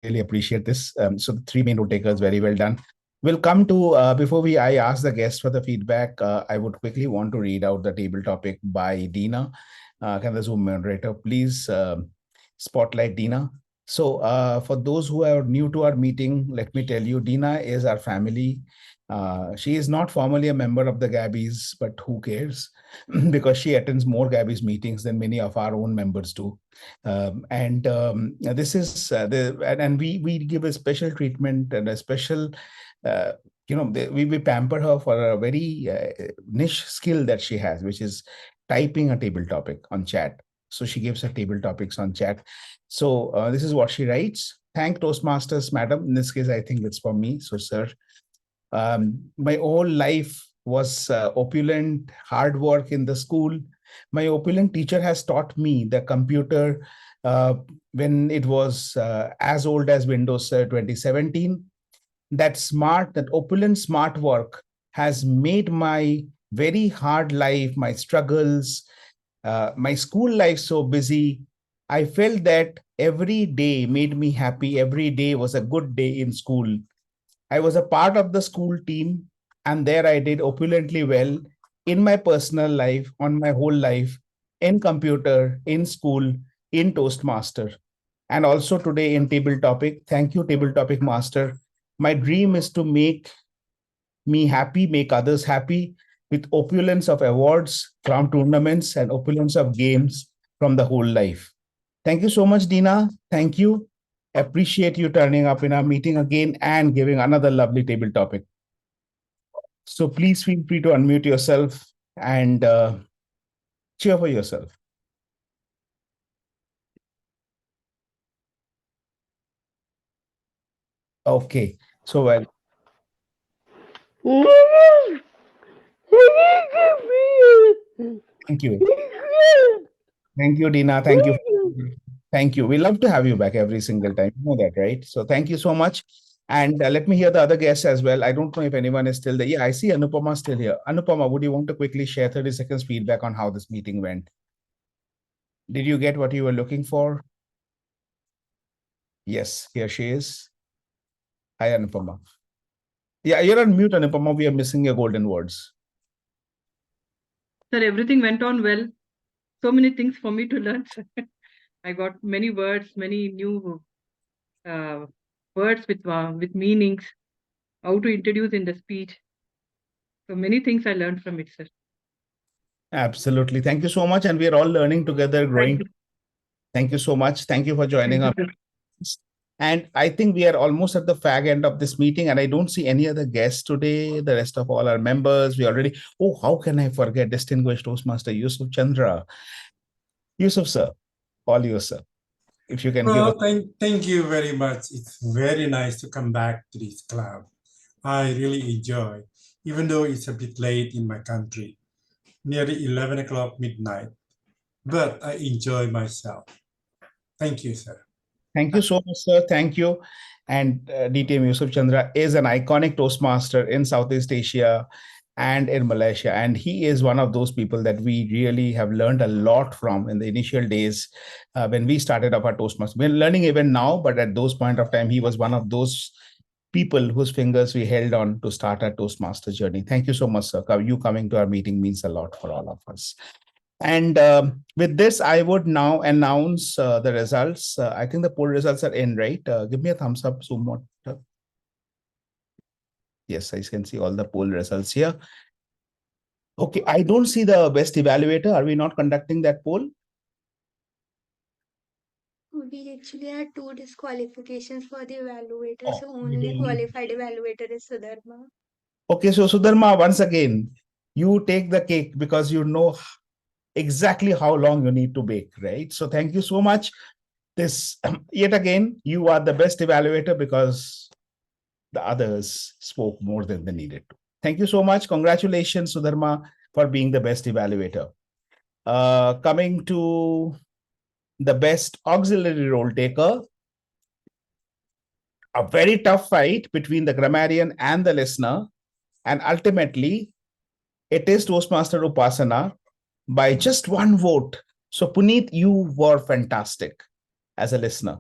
really appreciate this. So the 3 main role takers, very well done. We'll come to, before I ask the guests for the feedback, I would quickly want to read out the table topic by Dina. Can the Zoom moderator please spotlight Dina? So for those who are new to our meeting, let me tell you, Dina is our family. She is not formally a member of the Gabbys, but who cares? Because she attends more Gabbys meetings than many of our own members do. This is and we give a special treatment and a special, we pamper her for a very niche skill that she has, which is typing a table topic on chat. So she gives her table topics on chat. So this is what she writes. thank Toastmasters, madam. In this case, I think it's for me. So, sir, my whole life was opulent, hard work in the school. My opulent teacher has taught me the computer when it was as old as Windows 2017. That opulent smart work has made my very hard life, my struggles, my school life so busy. I felt that every day made me happy. Every day was a good day in school. I was a part of the school team, and there I did opulently well in my personal life, on my whole life, in computer, in school, in Toastmaster, and also today in Table Topic. Thank you, Table Topic Master. My dream is to make me happy, make others happy with opulence of awards from tournaments and opulence of games from the whole life. Thank you so much, Dina. Thank you. Appreciate you turning up in our meeting again and giving another lovely table topic. So please feel free to unmute yourself and cheer for yourself. Okay, so well. Thank you. Thank you, Dina. Thank you. Thank you. We love to have you back every single time. You know that, right? So thank you so much. And let me hear the other guests as well. I don't know if anyone is still there. Yeah, I see Anupama still here. Anupama, would you want to quickly share 30 seconds feedback on how this meeting went? Did you get what you were looking for? Yes, here she is. Hi, Anupama. Yeah, you're on mute, Anupama. We are missing your golden words. Sir, everything went on well. So many things for me to learn. I got many words, many new words with meanings, how to introduce in the speech. So many things I learned from it, sir. Absolutely. Thank you so much. And we are all learning together, growing. Thank you so much. Thank you for joining us. And I think we are almost at the fag end of this meeting, and I don't see any other guests today. The rest of all our members, we already, how can I forget distinguished Toastmaster Yousef Chandra? Yousef, sir, all you, sir. If you can give us. Thank you very much. It's very nice to come back to this club. I really enjoy, even though it's a bit late in my country, nearly 11 o'clock midnight, but I enjoy myself. Thank you, sir. Thank you so much, sir. Thank you. And DTM Yousef Chandra is an iconic Toastmaster in Southeast Asia and in Malaysia. And he is one of those people that we really have learned a lot from in the initial days when we started up our Toastmasters. We're learning even now, but at those point of time, he was one of those people whose fingers we held on to start our Toastmaster journey. Thank you so much, sir. You coming to our meeting means a lot for all of us. And with this, I would now announce the results. I think the poll results are in, right? Give me a thumbs up, Zoom. Yes, I can see all the poll results here. Okay, I don't see the best evaluator. Are we not conducting that poll? We actually had 2 disqualifications for the evaluator, so only qualified evaluator is Sudharma. Okay, so Sudharma, once again, you take the cake because you know exactly how long you need to bake, right? So thank you so much. This yet again, you are the best evaluator because the others spoke more than they needed to. Thank you so much. Congratulations, Sudharma, for being the best evaluator. Coming to the best auxiliary role taker, a very tough fight between the grammarian and the listener. And ultimately, it is Toastmaster Upasana by just one vote. So Punit, you were fantastic as a listener.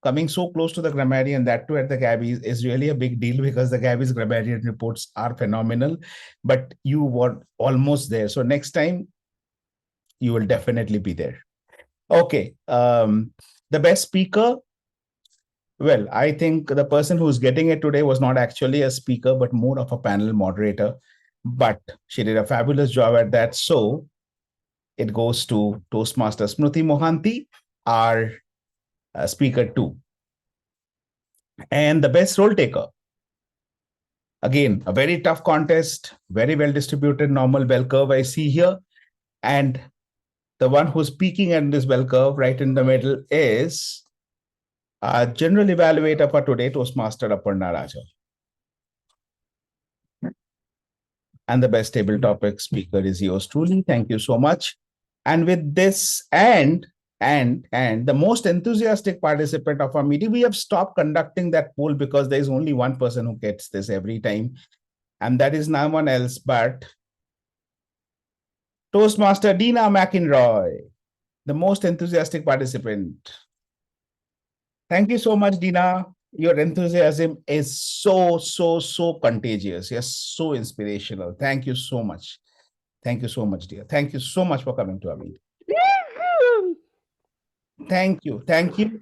Coming so close to the grammarian, that too at the Gabbys, is really a big deal because the Gabbys grammarian reports are phenomenal, but you were almost there. So next time, you will definitely be there. Okay. The best speaker. Well, I think the person who's getting it today was not actually a speaker, but more of a panel moderator. But she did a fabulous job at that. So it goes to Toastmaster Smruti Mohanty, our speaker 2. And the best role taker. Again, a very tough contest, very well distributed, normal bell curve I see here. And the one who's peaking in this bell curve right in the middle is General evaluator for today, Toastmaster Aparna Raja. And the best table topic speaker is yours truly. Thank you so much. And with this and the most enthusiastic participant of our meeting, we have stopped conducting that poll because there is only one person who gets this every time. And that is no one else but Toastmaster Dina McInroy, the most enthusiastic participant. Thank you so much, Dina. Your enthusiasm is so contagious. Yes, so inspirational. Thank you so much. Thank you so much, dear. Thank you so much for coming to our meeting. Thank you. Thank you.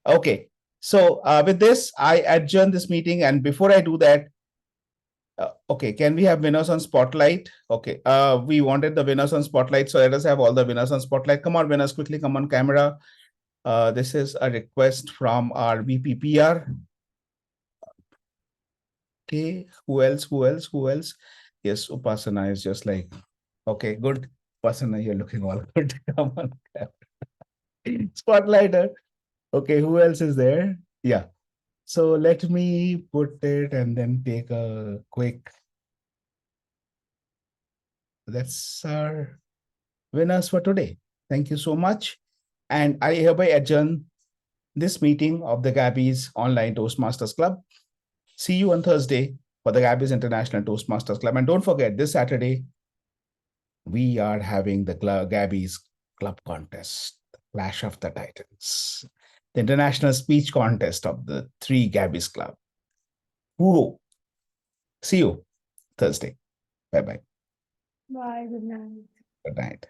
Okay. So with this, I adjourn this meeting. And before I do that, okay, can we have winners on Spotlight? Okay. We wanted the winners on Spotlight. So let us have all the winners on Spotlight. Come on, winners, quickly come on camera. This is a request from our VPPR. Okay. Who else? Yes, Upasana is just like, okay, good. Upasana, you're looking all good. Come on. Spotlighter. Okay, who else is there? Yeah. So let me put it and then take a quick. That's our winners for today. Thank you so much. And I hereby adjourn this meeting of the Gabbys Online Toastmasters Club. See you on Thursday for the Gabbys International Toastmasters Club. And don't forget, this Saturday, we are having the Gabbys Club Contest, Clash of the Titans, the international speech contest of the 3 Gabbys Club. Woo! See you Thursday. Bye-bye. Bye, good night. Good night.